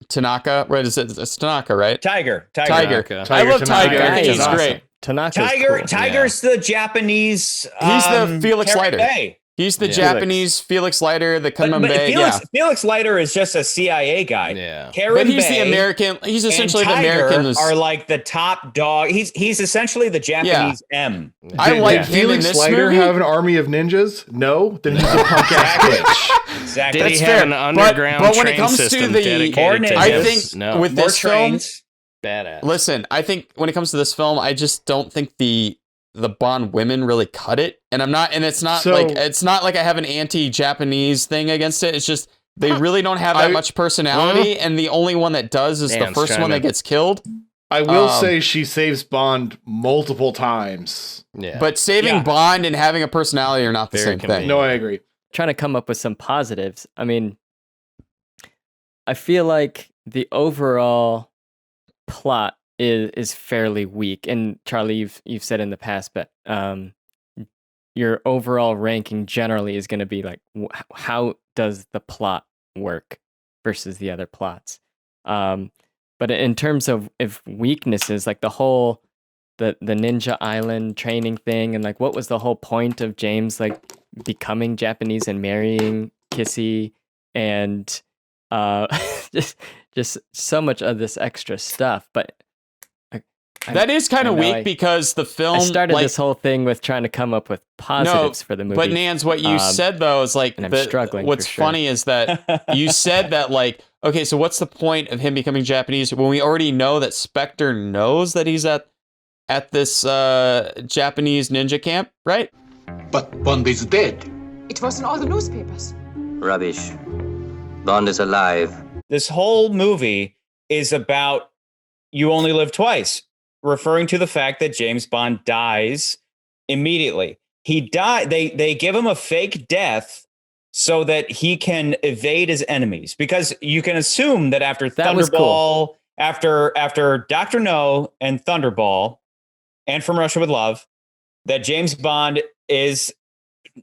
Tanaka, right? It's Tanaka, right? Tiger. I love Tiger. I think he's great. Tiger's the Japanese. He's the Felix Leiter. Bay. He's the Japanese Felix Leiter, the Kunmun Bay. Felix Leiter is just a CIA guy. Yeah. But he's the American. He's essentially the American. Are like the top dog. He's essentially the Japanese M. I like him in this Leiter movie. Have an army of ninjas? No, then he's a punk ass bitch. Exactly. Did he have an underground train system dedicated to I think with this film, badass. Listen, I think when it comes to this film, I just don't think the Bond women really cut it, and it's not like I have an anti-Japanese thing against it. It's just they really don't have that much personality, and the only one that does is the first one that gets killed. I will say she saves Bond multiple times. Yeah, but saving Bond and having a personality are not the same thing. No, I agree. Trying to come up with some positives. I mean, I feel like the overall plot is fairly weak, and Charlie, you've said in the past, but your overall ranking generally is going to be like, how does the plot work versus the other plots? But in terms of weaknesses, like the whole the Ninja Island training thing, and like what was the whole point of James like becoming Japanese and marrying Kissy, and just so much of this extra stuff. But that is kind of weak because the film I started this whole thing with trying to come up with positives for the movie. But Nans, what you said though is like, and I'm struggling. What's funny is that you said that like, okay, so what's the point of him becoming Japanese when we already know that Spectre knows that he's at this Japanese ninja camp, right? But Bond is dead. It was in all the newspapers. Rubbish. Bond is alive. This whole movie is about You Only Live Twice, referring to the fact that James Bond dies immediately. He died. They give him a fake death so that he can evade his enemies, because you can assume that after Thunderball, after Dr. No and Thunderball and From Russia with Love, that James Bond is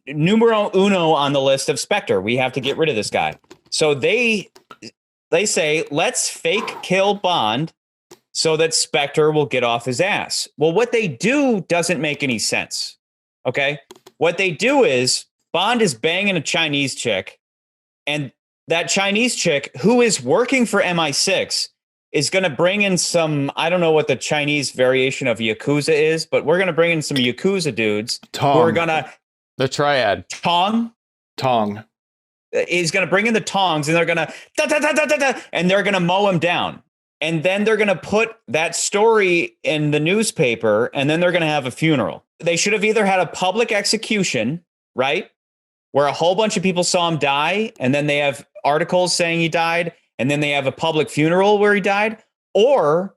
numero uno on the list of Spectre. We have to get rid of this guy. So they say, let's fake kill Bond so that Spectre will get off his ass. Well, what they do doesn't make any sense. Okay? What they do is Bond is banging a Chinese chick, and that Chinese chick, who is working for MI6, is going to bring in some, I don't know what the Chinese variation of Yakuza is, but we're going to bring in some Yakuza dudes who are going to... The triad. Tong. He's going to bring in the tongs, and they're going to... and they're going to mow him down. And then they're going to put that story in the newspaper, and then they're going to have a funeral. They should have either had a public execution, right, where a whole bunch of people saw him die, and then they have articles saying he died, and then they have a public funeral where he died, or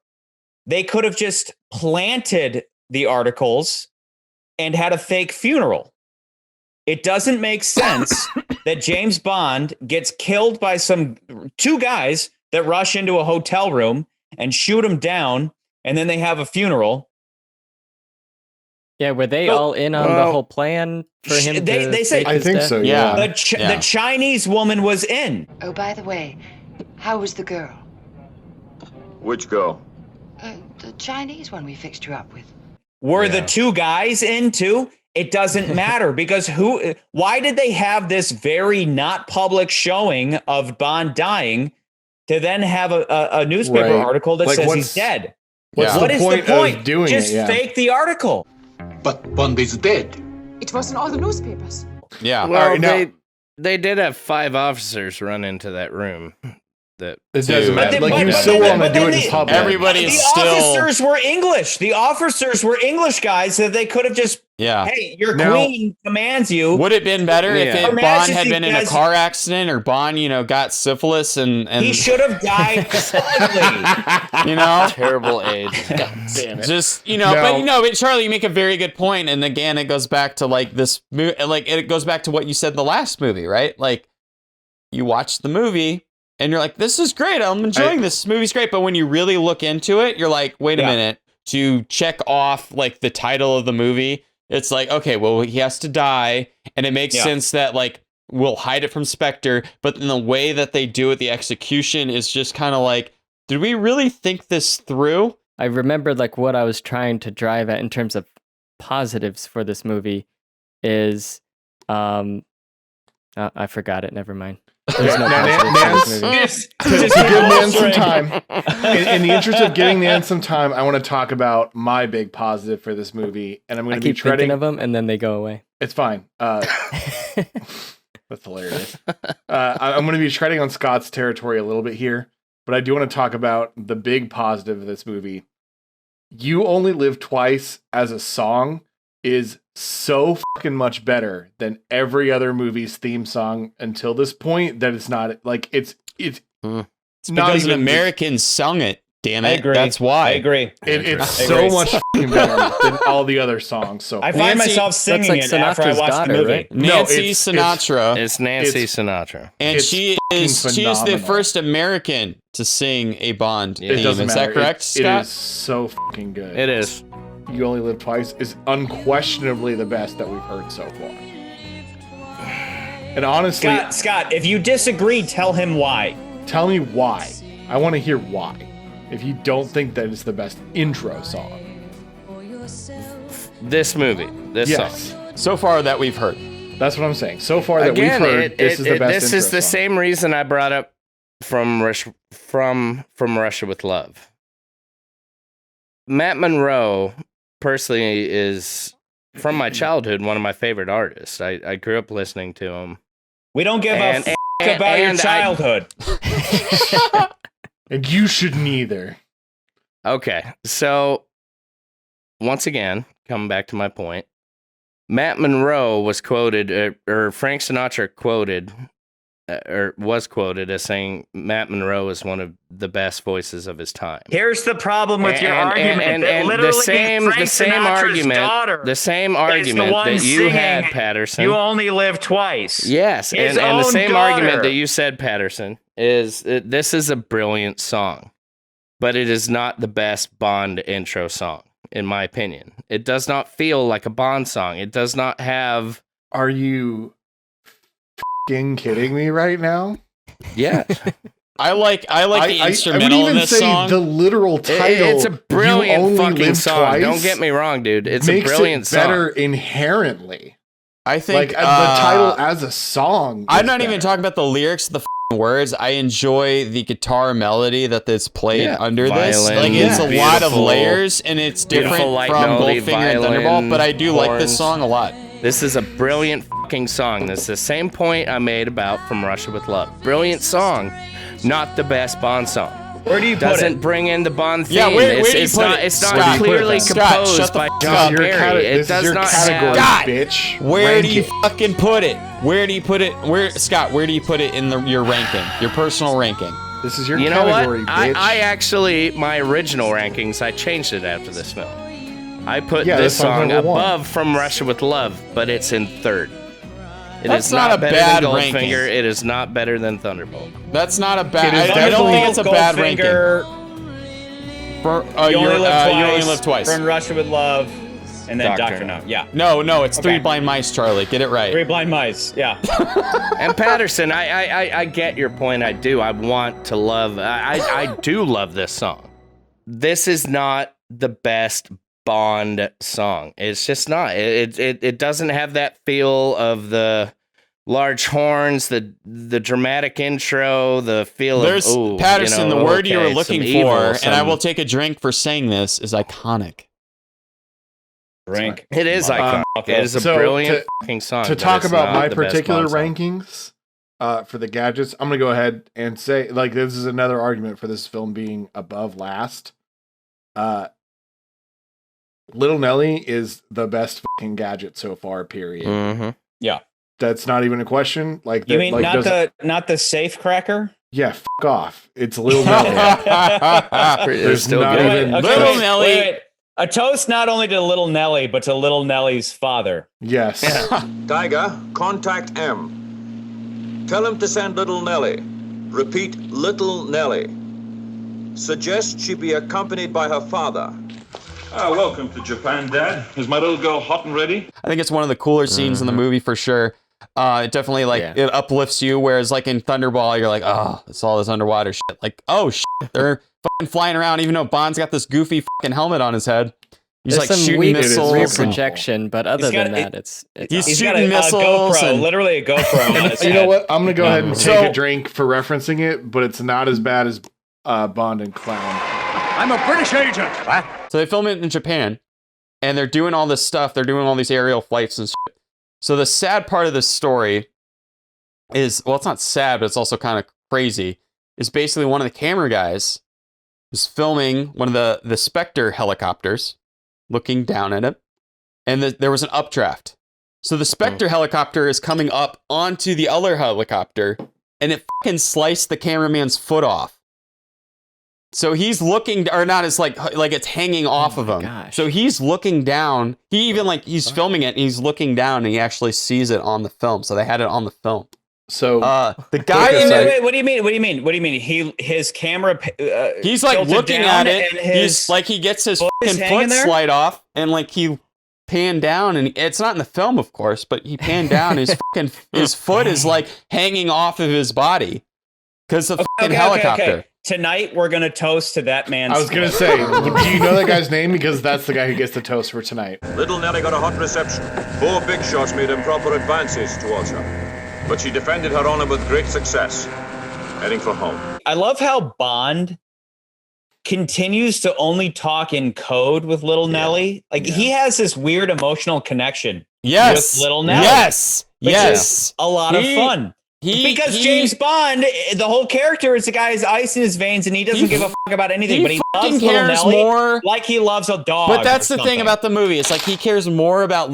they could have just planted the articles and had a fake funeral. It doesn't make sense that James Bond gets killed by two guys that rush into a hotel room and shoot him down, and then they have a funeral. Yeah, were they all in on the whole plan for him? They say, I think so. Yeah. The Chinese woman was in. Oh, by the way, how was the girl? Which girl? The Chinese one we fixed you up with. Were the two guys in too? It doesn't matter, because why did they have this very not public showing of Bond dying to then have a newspaper article that says he's dead? What is the point? Just fake the article. But Bond is dead. It was in all the newspapers. Yeah. Well, they did have 5 officers run into that room. It doesn't matter. Like, you still want to do it in public. Everybody is still... officers were English. The officers were English guys, so they could have just... Hey, your queen commands you. Would it have been better if Bond had been in a car accident, or Bond, got syphilis and... He should have died suddenly. Terrible age. God damn it. Just, but Charlie, you make a very good point. And again, it goes back to like this, it goes back to what you said in the last movie, right? Like, you watch the movie and you're like, this is great. I'm enjoying this. This movie's great. But when you really look into it, you're like, wait a minute. To check off like the title of the movie, it's like, okay, well, he has to die. And it makes sense that like we'll hide it from Spectre. But then the way that they do it, the execution is just kind of like, did we really think this through? I remembered like what I was trying to drive at in terms of positives for this movie is, I forgot it. Never mind. There's no Nance, to give Nance some time. In the interest of giving Nance some time, I want to talk about my big positive for this movie, and I'm going to be thinking of them, and then they go away. It's fine. That's hilarious. I'm going to be treading on Scott's territory a little bit here, but I do want to talk about the big positive of this movie. You Only Live Twice as a song is so fucking much better than every other movie's theme song until this point, that it's not like it's not because an American sung it. Damn it! I agree. That's why. I agree. It's so much fucking better than all the other songs. So I find myself singing it after I watch the movie. Right? Nancy Sinatra. It's Nancy Sinatra, and she is the first American to sing a Bond theme. Is that correct, Scott? It is so fucking good. It is. You Only Live Twice is unquestionably the best that we've heard so far. And honestly, Scott, if you disagree, tell him why. Tell me why. I want to hear why. If you don't think that it's the best intro song. This movie, this Yes. song. So far that we've heard. That's what I'm saying. So far that Again, we've heard, this is the best This intro is the song. same reason I brought up from Russia with Love. Matt Monro, personally, is, from my childhood, one of my favorite artists. I grew up listening to him. We don't give a fuck about your childhood. And you shouldn't either. Okay, so once again, coming back to my point, Matt Monro was quoted, or Frank Sinatra quoted, or was quoted as saying Matt Monro is one of the best voices of his time. Here's the problem with your argument. And the same argument that you had, Patterson. You only live twice. Yes, and the same argument that you said, Patterson, is this is a brilliant song, but it is not the best Bond intro song, in my opinion. It does not feel like a Bond song. It does not have... Are you f***ing kidding me right now? Yeah. I like the instrumental in this song. The literal title. It's a brilliant fucking song. Don't get me wrong, dude. It's a brilliant song. Makes it better inherently. I think the title as a song. I'm not even talking about the lyrics of the words. I enjoy the guitar melody that's played under this. Like it's a lot of layers, and it's different from Goldfinger and Thunderball. But I do like this song a lot. This is a brilliant fucking song. This is the same point I made about From Russia with Love. Brilliant song, not the best Bond song. Where do you put Doesn't bring in the Bond theme. Yeah, where do you put it? It's not clearly composed by John Barry. It does not have... Scott, bitch. Where do you fucking put it? Where do you put it? Scott, where do you put it in your ranking? Your personal ranking? This is your category, category, bitch. I actually, my original rankings, I changed it after this film. I put this song above From Russia with Love, but it's in third. That's is not a better bad than ranking. Goldfinger. It is not better than Thunderball. That's not a bad. I don't think it's a bad ranking. You only live twice. From Russia with Love, and then Dr. No. Yeah. No, it's Three Blind Mice, Charlie. Get it right. Three Blind Mice. Yeah. And Patterson, I get your point. I do. I want to love. I do love this song. This is not the best Bond song. It's just not. It doesn't have that feel of the large horns, the dramatic intro, the feel of Patterson. The word you were looking for, and I will take a drink for saying this, is iconic. Drink. It is iconic. It is a brilliant fucking song. To talk about my particular rankings for the gadgets, I'm gonna go ahead and say, like, this is another argument for this film being above last. Little Nellie is the best fucking gadget so far, period. Mm-hmm. Yeah. That's not even a question. Like, you mean not the safe cracker? Yeah, fuck off. It's Little Nellie. There's still not good. even Little Nellie. Wait. A toast not only to Little Nellie, but to Little Nellie's father. Yes. Tiger, contact M. Tell him to send Little Nellie. Repeat, Little Nellie. Suggest she be accompanied by her father. Welcome to Japan, Dad. Is my little girl hot and ready? I think it's one of the cooler scenes in the movie for sure. It definitely it uplifts you. Whereas like in Thunderball, you're like, oh, it's all this underwater shit. Like, oh shit, they're fucking flying around. Even though Bond's got this goofy fucking helmet on his head, he's There's like some shooting weak missiles. rear projection, but other than that, it's he's He's shooting got a missiles. GoPro, literally a GoPro on his You head. know what? I'm gonna go ahead and take a drink for referencing it, but it's not as bad as Bond and Clown. I'm a British agent. What? So they film it in Japan, and they're doing all this stuff. They're doing all these aerial flights and shit. So the sad part of this story is, well, it's not sad, but it's also kind of crazy, is basically one of the camera guys was filming one of the Spectre helicopters, looking down at it, and there was an updraft. So the Spectre helicopter is coming up onto the other helicopter, and it fucking sliced the cameraman's foot off. So he's looking, or not, it's like it's hanging off of him. Gosh. So he's looking down. He even he's filming it, and he's looking down, and he actually sees it on the film. So they had it on the film. So the guy, wait, what do you mean? What do you mean? What do you mean? His camera. He's like looking at it. He's like he gets his fucking foot slide off, and like he panned down, and it's not in the film, of course, but he panned down. His foot is like hanging off of his body because the fucking helicopter. Okay. Tonight, we're going to toast to that man's... I was going to say, do you know that guy's name? Because that's the guy who gets the toast for tonight. Little Nellie got a hot reception. 4 big shots made improper advances towards her. But she defended her honor with great success, heading for home. I love how Bond continues to only talk in code with little Nellie. Like, he has this weird emotional connection with little Nellie. Yes. Which is a lot of fun. Because James Bond, the whole character is the guy who's ice in his veins and he doesn't give a fuck about anything, but he loves little Nellie more, like he loves a dog. But that's the thing about the movie. It's like he cares more about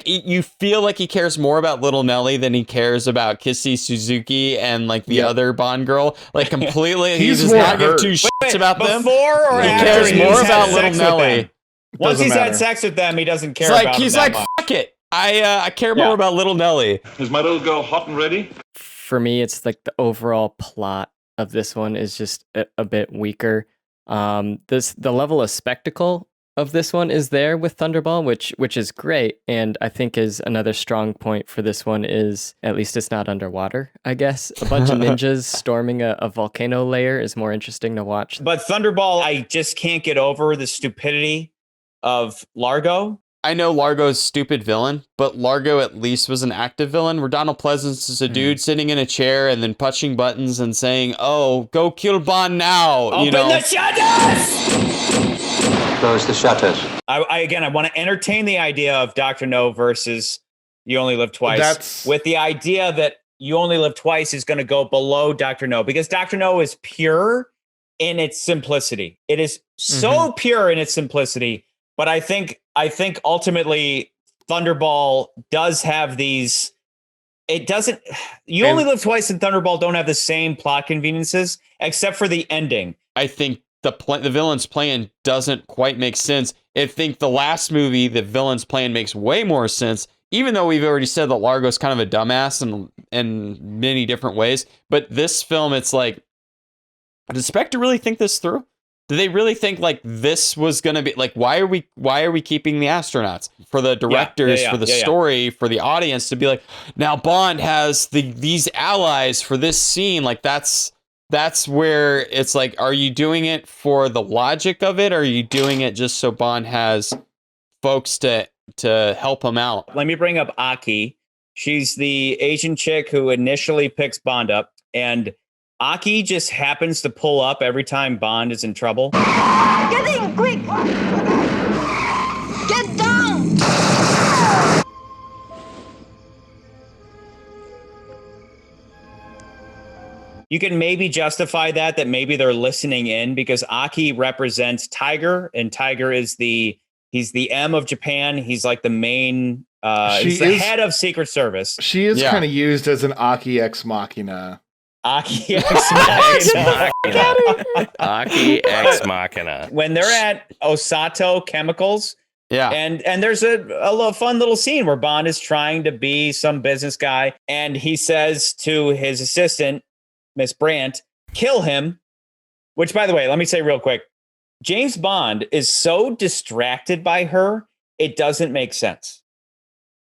you feel like he cares more about little Nellie than he cares about Kissy Suzuki and like the other Bond girl. Like completely, he does not give two shits about them. Before or he after cares more about little Nellie. Once he's had sex with them, he doesn't care about them. He's like, fuck it. I care more about little Nellie. Is my little girl hot and ready? For me, it's like the overall plot of this one is just a bit weaker. The level of spectacle of this one is there with Thunderball, which is great, and I think is another strong point for this one is at least it's not underwater. I guess a bunch of ninjas storming a volcano layer is more interesting to watch. But Thunderball, I just can't get over the stupidity of Largo. I know Largo's a stupid villain, but Largo at least was an active villain where Donald Pleasence is a dude sitting in a chair and then punching buttons and saying, oh, go kill Bond now. Open the shutters! Close the shutters. I want to entertain the idea of Dr. No versus You Only Live Twice with the idea that You Only Live Twice is going to go below Dr. No because Dr. No is pure in its simplicity. It is so pure in its simplicity. But I think ultimately Thunderball does have these. It doesn't. You Only Live Twice and Thunderball don't have the same plot conveniences, except for the ending. I think the villain's plan doesn't quite make sense. I think the last movie, the villain's plan makes way more sense. Even though we've already said that Largo's kind of a dumbass in many different ways, but this film, it's like, does Spectre really think this through? Do they really think like this was going to be like, why are we keeping the astronauts? For the directors, for the story, for the audience to be like, now Bond has these allies for this scene. Like that's where it's like, are you doing it for the logic of it? Or are you doing it just so Bond has folks to help him out? Let me bring up Aki. She's the Asian chick who initially picks Bond up, and Aki just happens to pull up every time Bond is in trouble. Get in, quick! Get down! You can maybe justify that maybe they're listening in because Aki represents Tiger, and Tiger is he's the M of Japan. He's like the main, he's the head of Secret Service. She is kind of used as an Aki Ex Machina. Aki Ex Machina. Aki Ex Machina. When they're at Osato Chemicals, and there's a fun little scene where Bond is trying to be some business guy, and he says to his assistant, Miss Brandt, kill him. Which, by the way, let me say real quick, James Bond is so distracted by her, it doesn't make sense.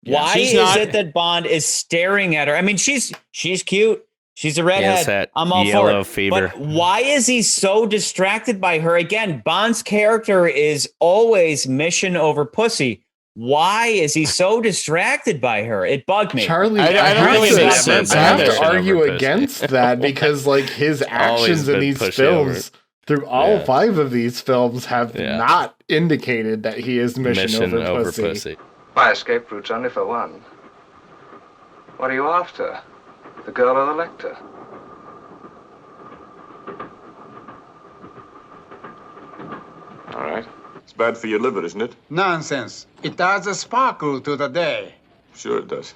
Why is it that Bond is staring at her? I mean, she's cute. She's a redhead. I'm all for it. Fever. But why is he so distracted by her? Again, Bond's character is always mission over pussy. Why is he so distracted by her? It bugged me. Charlie, I don't really make sense. I have to argue against that because like his actions in these films through all 5 of these films have not indicated that he is mission over pussy. My escape route's only for one. What are you after? The girl or the lector? All right. It's bad for your liver, isn't it? Nonsense. It adds a sparkle to the day. Sure it does.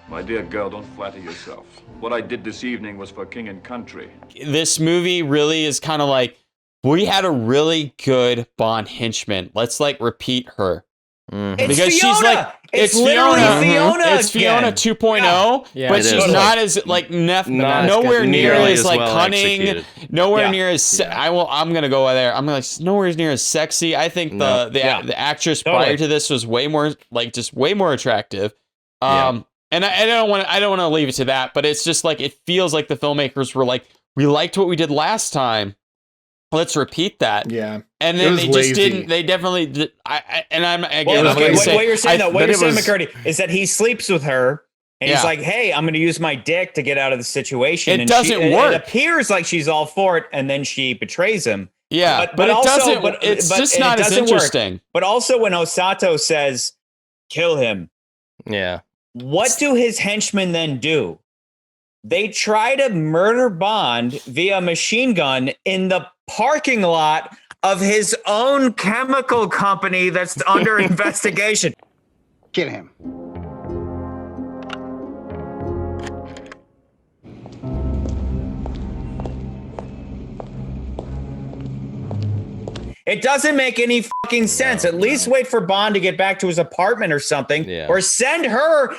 My dear girl, don't flatter yourself. What I did this evening was for king and country. This movie really is kind of like, we had a really good Bond henchman. Let's like repeat her. It's because Fiona. she's like it's literally Fiona. It's Fiona again. 2.0, Yeah. but It she's is. not as like nowhere near nearly as as like well cunning, executed. nowhere near as I'm gonna go there. I'm like nowhere near as sexy. I think the actress prior to this was way more like just way more attractive. And I don't want to leave it to that, but it's just like it feels like the filmmakers were like, we liked what we did last time. Let's repeat that. Yeah. And then they just didn't. They definitely did. What you're saying, though, what you're saying, McCurdy, is that he sleeps with her and he's like, hey, I'm going to use my dick to get out of the situation. It doesn't work. It appears like she's all for it, and then she betrays him. Yeah, but it also, doesn't. It's just not as interesting. Work. But also when Osato says, kill him. Yeah. What do his henchmen then do? They try to murder Bond via machine gun in the parking lot of his own chemical company that's under investigation. Kill him. It doesn't make any fucking sense. At least wait for Bond to get back to his apartment or something, or send her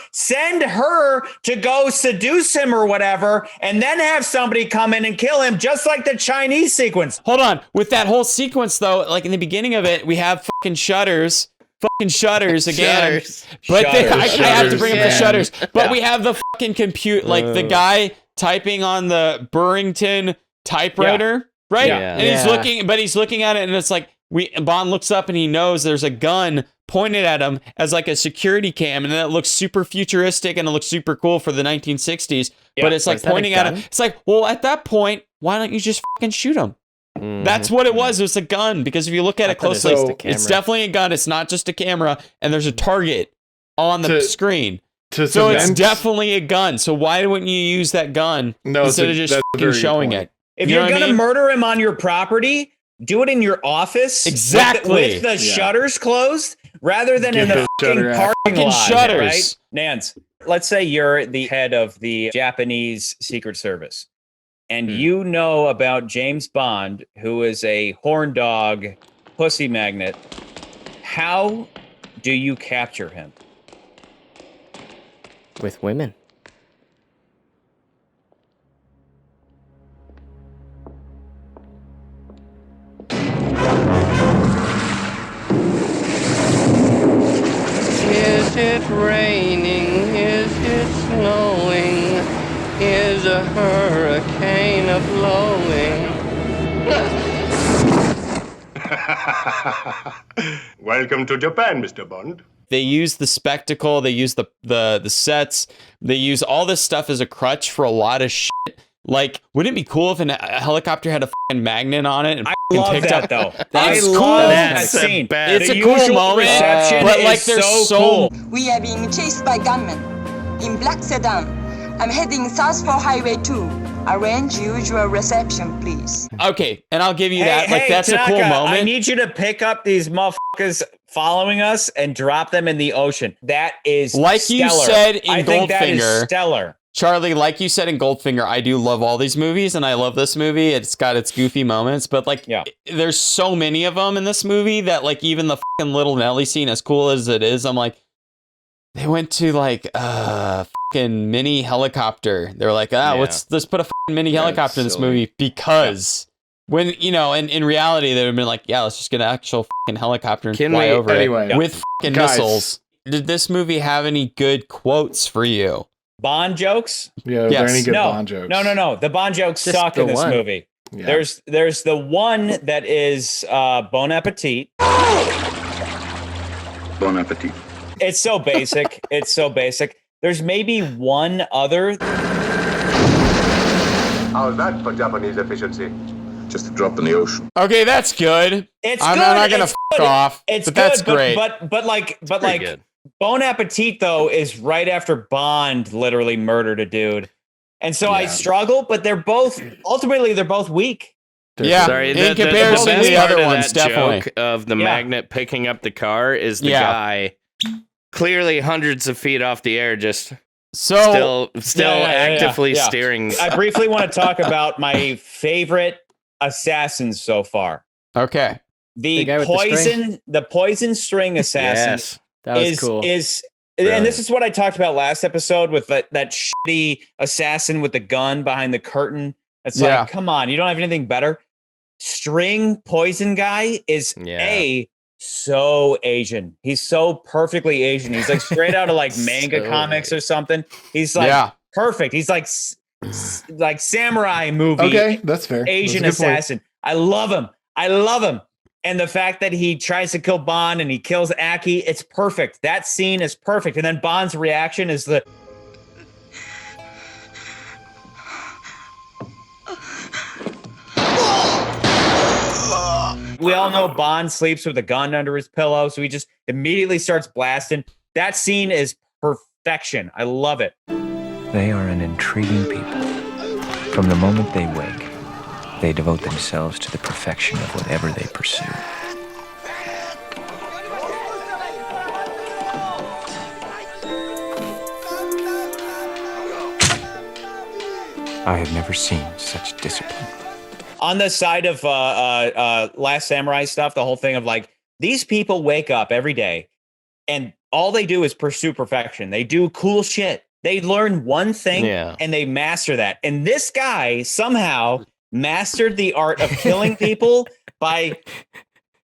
to go seduce him or whatever, and then have somebody come in and kill him, just like the Chinese sequence. Hold on, with that whole sequence though, like in the beginning of it, we have fucking shutters again. But I have to bring up the shutters. But we have the fucking compute, like the guy typing on the Burrington typewriter. Right? Yeah. And he's looking at it and it's like Bond looks up and he knows there's a gun pointed at him as like a security cam, and then it looks super futuristic and it looks super cool for the 1960s. Yeah. But it's like pointing at him. It's like, well, at that point, why don't you just fucking shoot him? That's what it was. It was a gun, because if you look at it closely, it's definitely a gun. It's not just a camera, and there's a target on the screen. So it's definitely a gun. So why wouldn't you use that gun instead of just fucking showing it? If you're going to murder him on your property, do it in your office. Exactly. With the shutters closed, rather than in the fucking parking lot. Shutters. Right? Nance, let's say you're the head of the Japanese Secret Service, and you know about James Bond, who is a horn dog, pussy magnet. How do you capture him? With women. Is it raining? Is it snowing? Is a hurricane a blowing? Welcome to Japan, Mr. Bond. They use the spectacle, they use the sets, they use all this stuff as a crutch for a lot of shit. Like, wouldn't it be cool if a helicopter had a fucking magnet on it and love that, though. That's I cool. love that scene. It's a cool moment, but like there's so cool. We are being chased by gunmen in black sedan. I'm heading south for Highway 2. Arrange usual reception, please. Okay, and I'll give you that. Like, that's Tanaka, a cool moment. I need you to pick up these motherfuckers following us and drop them in the ocean. That is like stellar. you said in I think that is Goldfinger. stellar. Charlie, like you said in Goldfinger, I do love all these movies, and I love this movie. It's got its goofy moments, but like, there's so many of them in this movie that like even the fucking little Nellie scene, as cool as it is, I'm like, they went to like fucking mini helicopter. They were like, let's put a fucking mini helicopter in this movie because when and in reality they would have been like, let's just get an actual fucking helicopter and fly over it with fucking missiles. Did this movie have any good quotes for you? Bond jokes? Yeah, are there any good Bond jokes? No. The Bond jokes suck in this movie. Yeah. There's the one that is Bon Appetit. Bon appetit. It's so basic. There's maybe one other. How's that for Japanese efficiency? Just a drop in the ocean. Okay, that's good. I'm not gonna fuck off. It's but good, that's great. But like Bon Appetit though is right after Bond literally murdered a dude, and so I struggle. But they're both weak. Sorry, in comparison to the other ones, definitely. Joke of the magnet picking up the car is the guy clearly hundreds of feet off the air, just still actively steering. I briefly want to talk about my favorite assassins so far. Okay. The poison string assassin That was cool. And this is what I talked about last episode with that shitty assassin with the gun behind the curtain. It's like, come on, you don't have anything better. String poison guy is so Asian. He's so perfectly Asian. He's like straight out of like manga comics or something. He's like perfect. He's like samurai movie. Okay, that's fair. Asian assassin. I love him. And the fact that he tries to kill Bond and he kills Aki, it's perfect. That scene is perfect. And then Bond's reaction is the... We all know Bond sleeps with a gun under his pillow, so he just immediately starts blasting. That scene is perfection. I love it. They are an intriguing people. From the moment they wake, they devote themselves to the perfection of whatever they pursue. I have never seen such discipline. On the side of Last Samurai stuff, the whole thing of like, these people wake up every day and all they do is pursue perfection. They do cool shit. They learn one thing and they master that. And this guy somehow mastered the art of killing people by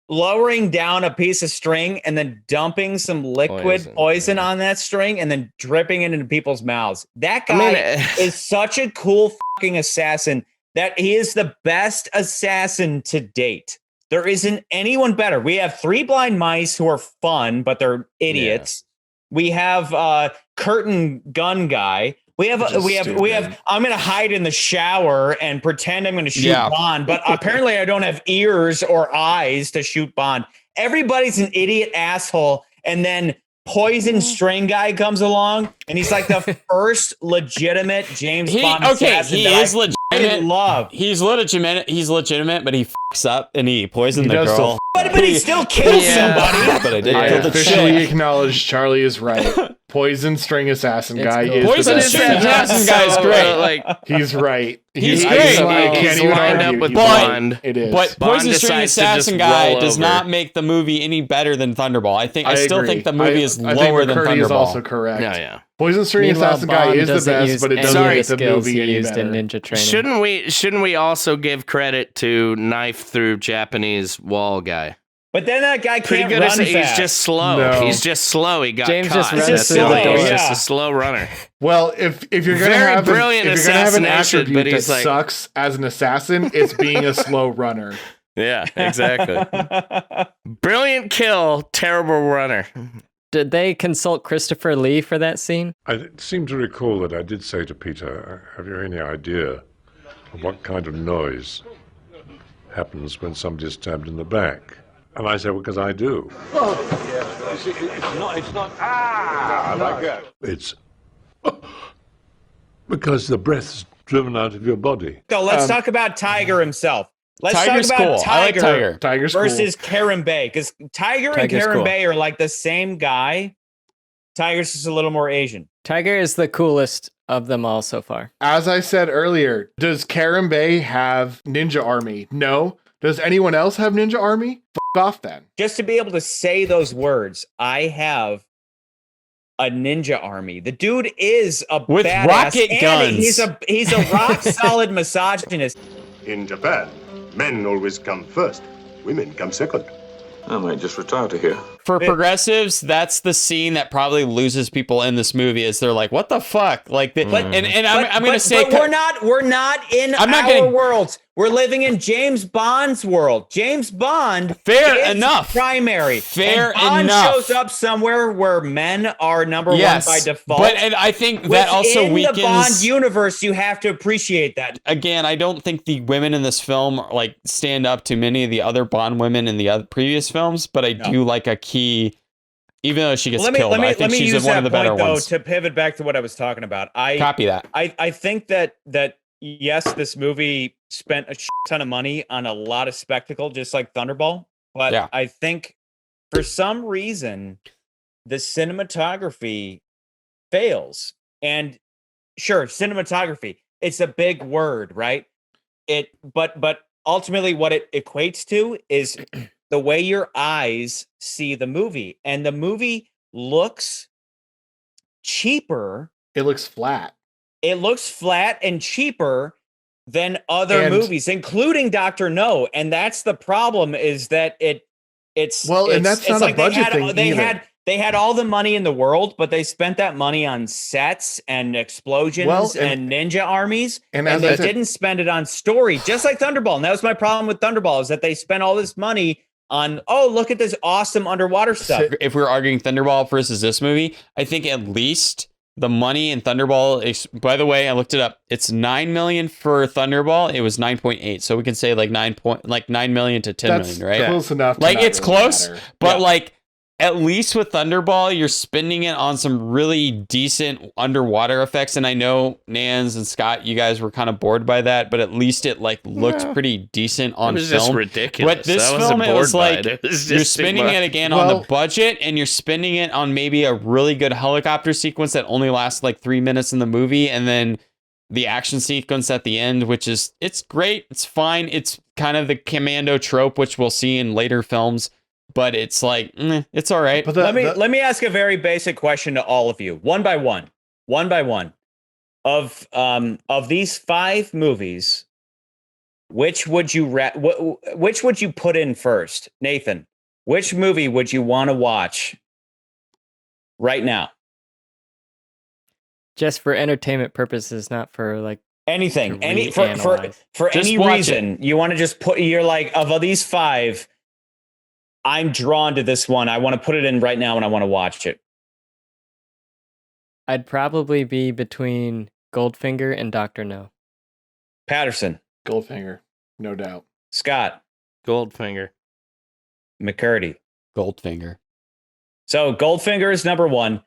lowering down a piece of string and then dumping some liquid poison on that string and then dripping it into people's mouths. That guy is such a cool fucking assassin that he is the best assassin to date. There isn't anyone better. We have 3 blind mice who are fun, but they're idiots. We have curtain gun guy. We have I'm going to hide in the shower and pretend I'm going to shoot Bond, but apparently I don't have ears or eyes to shoot Bond. Everybody's an idiot asshole. And then poison string guy comes along and he's like the first legitimate James Bond assassin. He is legitimate. He's legitimate, but he fucks up and he poisoned the girl. But he still kills somebody. But I did. I officially acknowledge Charlie is right. Poison string assassin guy is Poison the best. string assassin guy is great. He's right. He's great. I can't even argue with he's Bond. right. It is. But Bond Poison String decides to Assassin just guy roll does over. not make the movie any better than Thunderball. I still agree. think the movie is I lower think than McCurdy Thunderball. is also correct. Yeah. Poison String Meanwhile, Assassin guy Bond is the doesn't best, use but it any doesn't of make the the skills movie he any used better. in Ninja Training. Shouldn't we also give credit to knife through Japanese wall guy? But then that guy can't run fast. He's just slow. No. He's just slow. He got James caught. just runs That's through all. the He's door. just a slow runner. Well, if you're gonna Very have brilliant if you're gonna have an assassination, attribute but that he's like- sucks as an assassin, it's being a slow runner. Yeah, exactly. Brilliant kill, terrible runner. Did they consult Christopher Lee for that scene? I seem to recall that I did say to Peter, have you any idea of what kind of noise happens when somebody's stabbed in the back? And I said, well, because I do. Oh, you see, it's not. I like that. It's because the breath's driven out of your body. So let's talk about Tiger himself. Let's Tiger's talk about cool. I like Tiger Tiger. Tiger's versus Karen Bay, because Tiger and Tiger's Karen cool. Bay are like the same guy. Tiger's just a little more Asian. Tiger is the coolest of them all so far. As I said earlier, does Karen Bay have Ninja Army? No. Does anyone else have Ninja Army? F off then. Just to be able to say those words, I have a ninja army. The dude is a With badass, rocket and guns. He's a rock solid misogynist. In Japan, men always come first, women come second. I might just retire to here. For progressives, that's the scene that probably loses people in this movie. Is they're like, "What the fuck?" Like, I'm going to say, but we're not in our worlds. We're living in James Bond's world. James Bond Fair is enough. primary. Fair and Bond enough. shows up somewhere where men are number one by default. But and I think that also Within weakens the Bond universe. You have to appreciate that. Again, I don't think the women in this film like stand up to many of the other Bond women in the other previous films, but I do like Aki, even though she gets killed. I think she's one of the better ones. To pivot back to what I was talking about, I copy that. I think that yes, this movie spent a shit ton of money on a lot of spectacle, just like Thunderball. But I think for some reason the cinematography fails. And sure, cinematography, it's a big word, right? But ultimately what it equates to is the way your eyes see the movie. And the movie looks cheaper. It looks flat. It looks flat and cheaper than other movies, including Dr. No. And that's the problem, is that it's and that's not like a budget thing either. They had all the money in the world, but they spent that money on sets and explosions and ninja armies, and they didn't spend it on story, just like Thunderball. And that was my problem with Thunderball, is that they spent all this money on, look at this awesome underwater stuff. If we're arguing Thunderball versus this movie, I think at least the money in Thunderball is, by the way, I looked it up. It's $9 million for Thunderball. It was 9.8. So we can say like 9 million to 10 million, right? Close enough. Like it's really close, but like at least with Thunderball, you're spending it on some really decent underwater effects. And I know Nans and Scott, you guys were kind of bored by that, but at least it like looked pretty decent on film. It was just ridiculous. But this film, it was like you're spending it again on the budget, and you're spending it on maybe a really good helicopter sequence that only lasts like 3 minutes in the movie, and then the action sequence at the end, which is, it's great, it's fine, it's kind of the commando trope, which we'll see in later films. But it's like, it's all right. But let me ask a very basic question to all of you, one by one. Of these 5 movies, which would you put in first, Nathan? Which movie would you want to watch right now? Just for entertainment purposes, not for like anything, for any reason. You want to just put, you're like, of these 5. I'm drawn to this one. I want to put it in right now and I want to watch it. I'd probably be between Goldfinger and Dr. No. Patterson. Goldfinger, no doubt. Scott. Goldfinger. McCurdy. Goldfinger. So Goldfinger is number 1.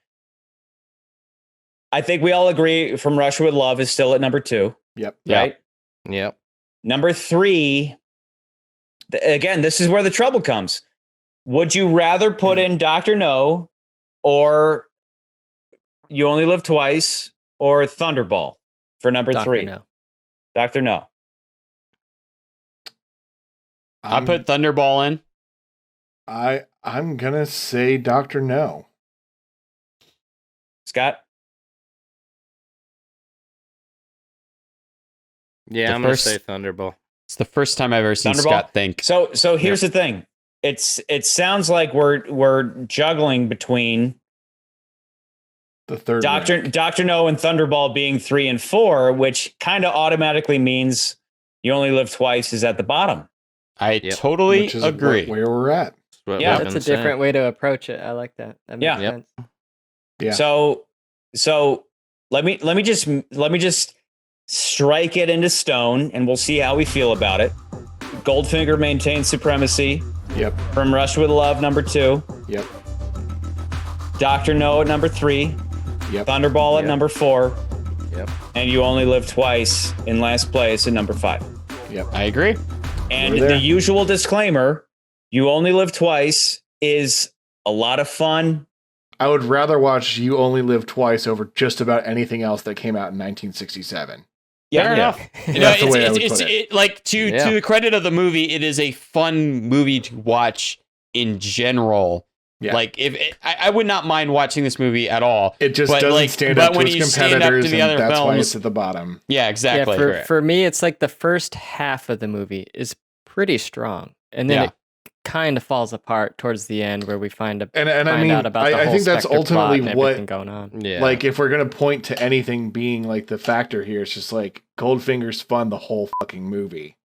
I think we all agree From Russia with Love is still at number 2. Yep. Right? Yep. Number 3. Again, this is where the trouble comes. Would you rather put in Dr. No or You Only Live Twice or Thunderball for number 3? No. Dr. No. I put Thunderball in. I'm going to say Dr. No. Scott? Yeah, I'm going to say Thunderball. It's the first time I've ever seen Scott think. So here's the thing. It sounds like we're juggling between the third Dr. No and Thunderball being 3 and 4, which kind of automatically means You Only Live Twice is at the bottom. I totally agree. Where we're at. Yeah, that's a different way to approach it. I like that. That makes sense. Yeah. So let me just strike it into stone, and we'll see how we feel about it. Goldfinger maintains supremacy. Yep. From Russia with Love, number 2. Yep. Dr. No at number 3. Yep. Thunderball at number 4. Yep. And You Only Live Twice in last place at number 5. Yep. I agree. And the usual disclaimer, You Only Live Twice is a lot of fun. I would rather watch You Only Live Twice over just about anything else that came out in 1967. Fair enough. Like to the credit of the movie, it is a fun movie to watch in general. Yeah. Like I would not mind watching this movie at all. It just doesn't stand up to its competitors, and that's why it's at the bottom. Yeah, exactly. Yeah, for me, it's like the first half of the movie is pretty strong, and then it kind of falls apart towards the end, where we find out about the whole I think that's Spectre ultimately plot and what everything going on. Yeah. Like, if we're gonna point to anything being like the factor here, it's just like Goldfinger's fun the whole fucking movie,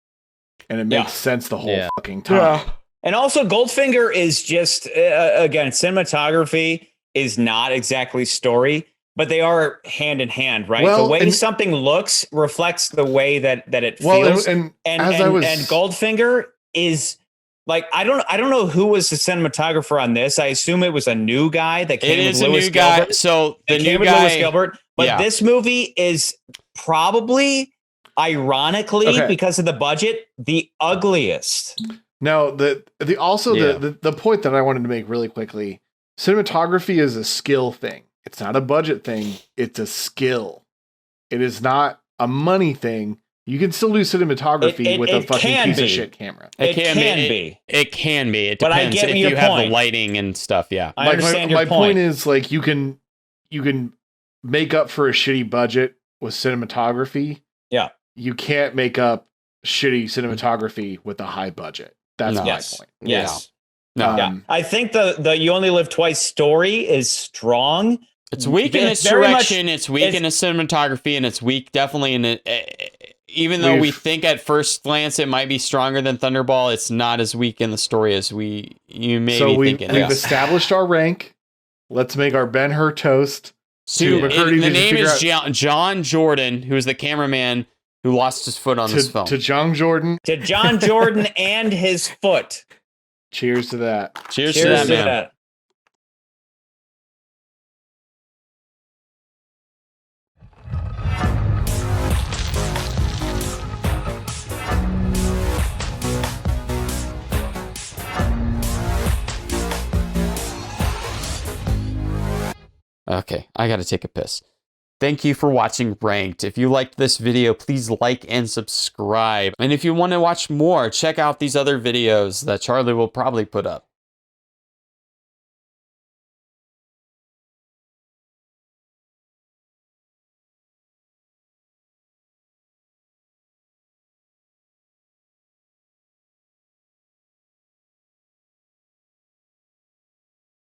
and it makes sense the whole fucking time. Yeah. And also, Goldfinger is just, again, cinematography is not exactly story, but they are hand in hand, right? Well, the way something looks reflects the way that it feels. And Goldfinger is like, I don't know who was the cinematographer on this. I assume it was a new guy that came with Lewis Gilbert. So the new guy, Lewis Gilbert. But this movie is probably, ironically, because of the budget, the ugliest. Now, the point that I wanted to make really quickly, cinematography is a skill thing. It's not a budget thing. It's a skill. It is not a money thing. You can still do cinematography with a fucking piece of shit camera. It can be. It depends but I get if your you have point. the lighting and stuff. Yeah, I understand your point. My point is like you can make up for a shitty budget with cinematography. Yeah, you can't make up shitty cinematography with a high budget. That's my point. Yes. No. Yeah. I think the You Only Live Twice story is strong. It's weak in its direction. It's weak in its cinematography, and it's weak definitely in it. Even though we think at first glance it might be stronger than Thunderball, it's not as weak in the story as you may be thinking. We've established our rank. Let's make our Ben-Hur toast. The name is John Jordan, who is the cameraman who lost his foot on this film. To John Jordan. To John Jordan and his foot. Cheers to that. Cheers to that, man. Okay, I gotta take a piss. Thank you for watching Ranked. If you liked this video, please like and subscribe. And if you want to watch more, check out these other videos that Charlie will probably put up.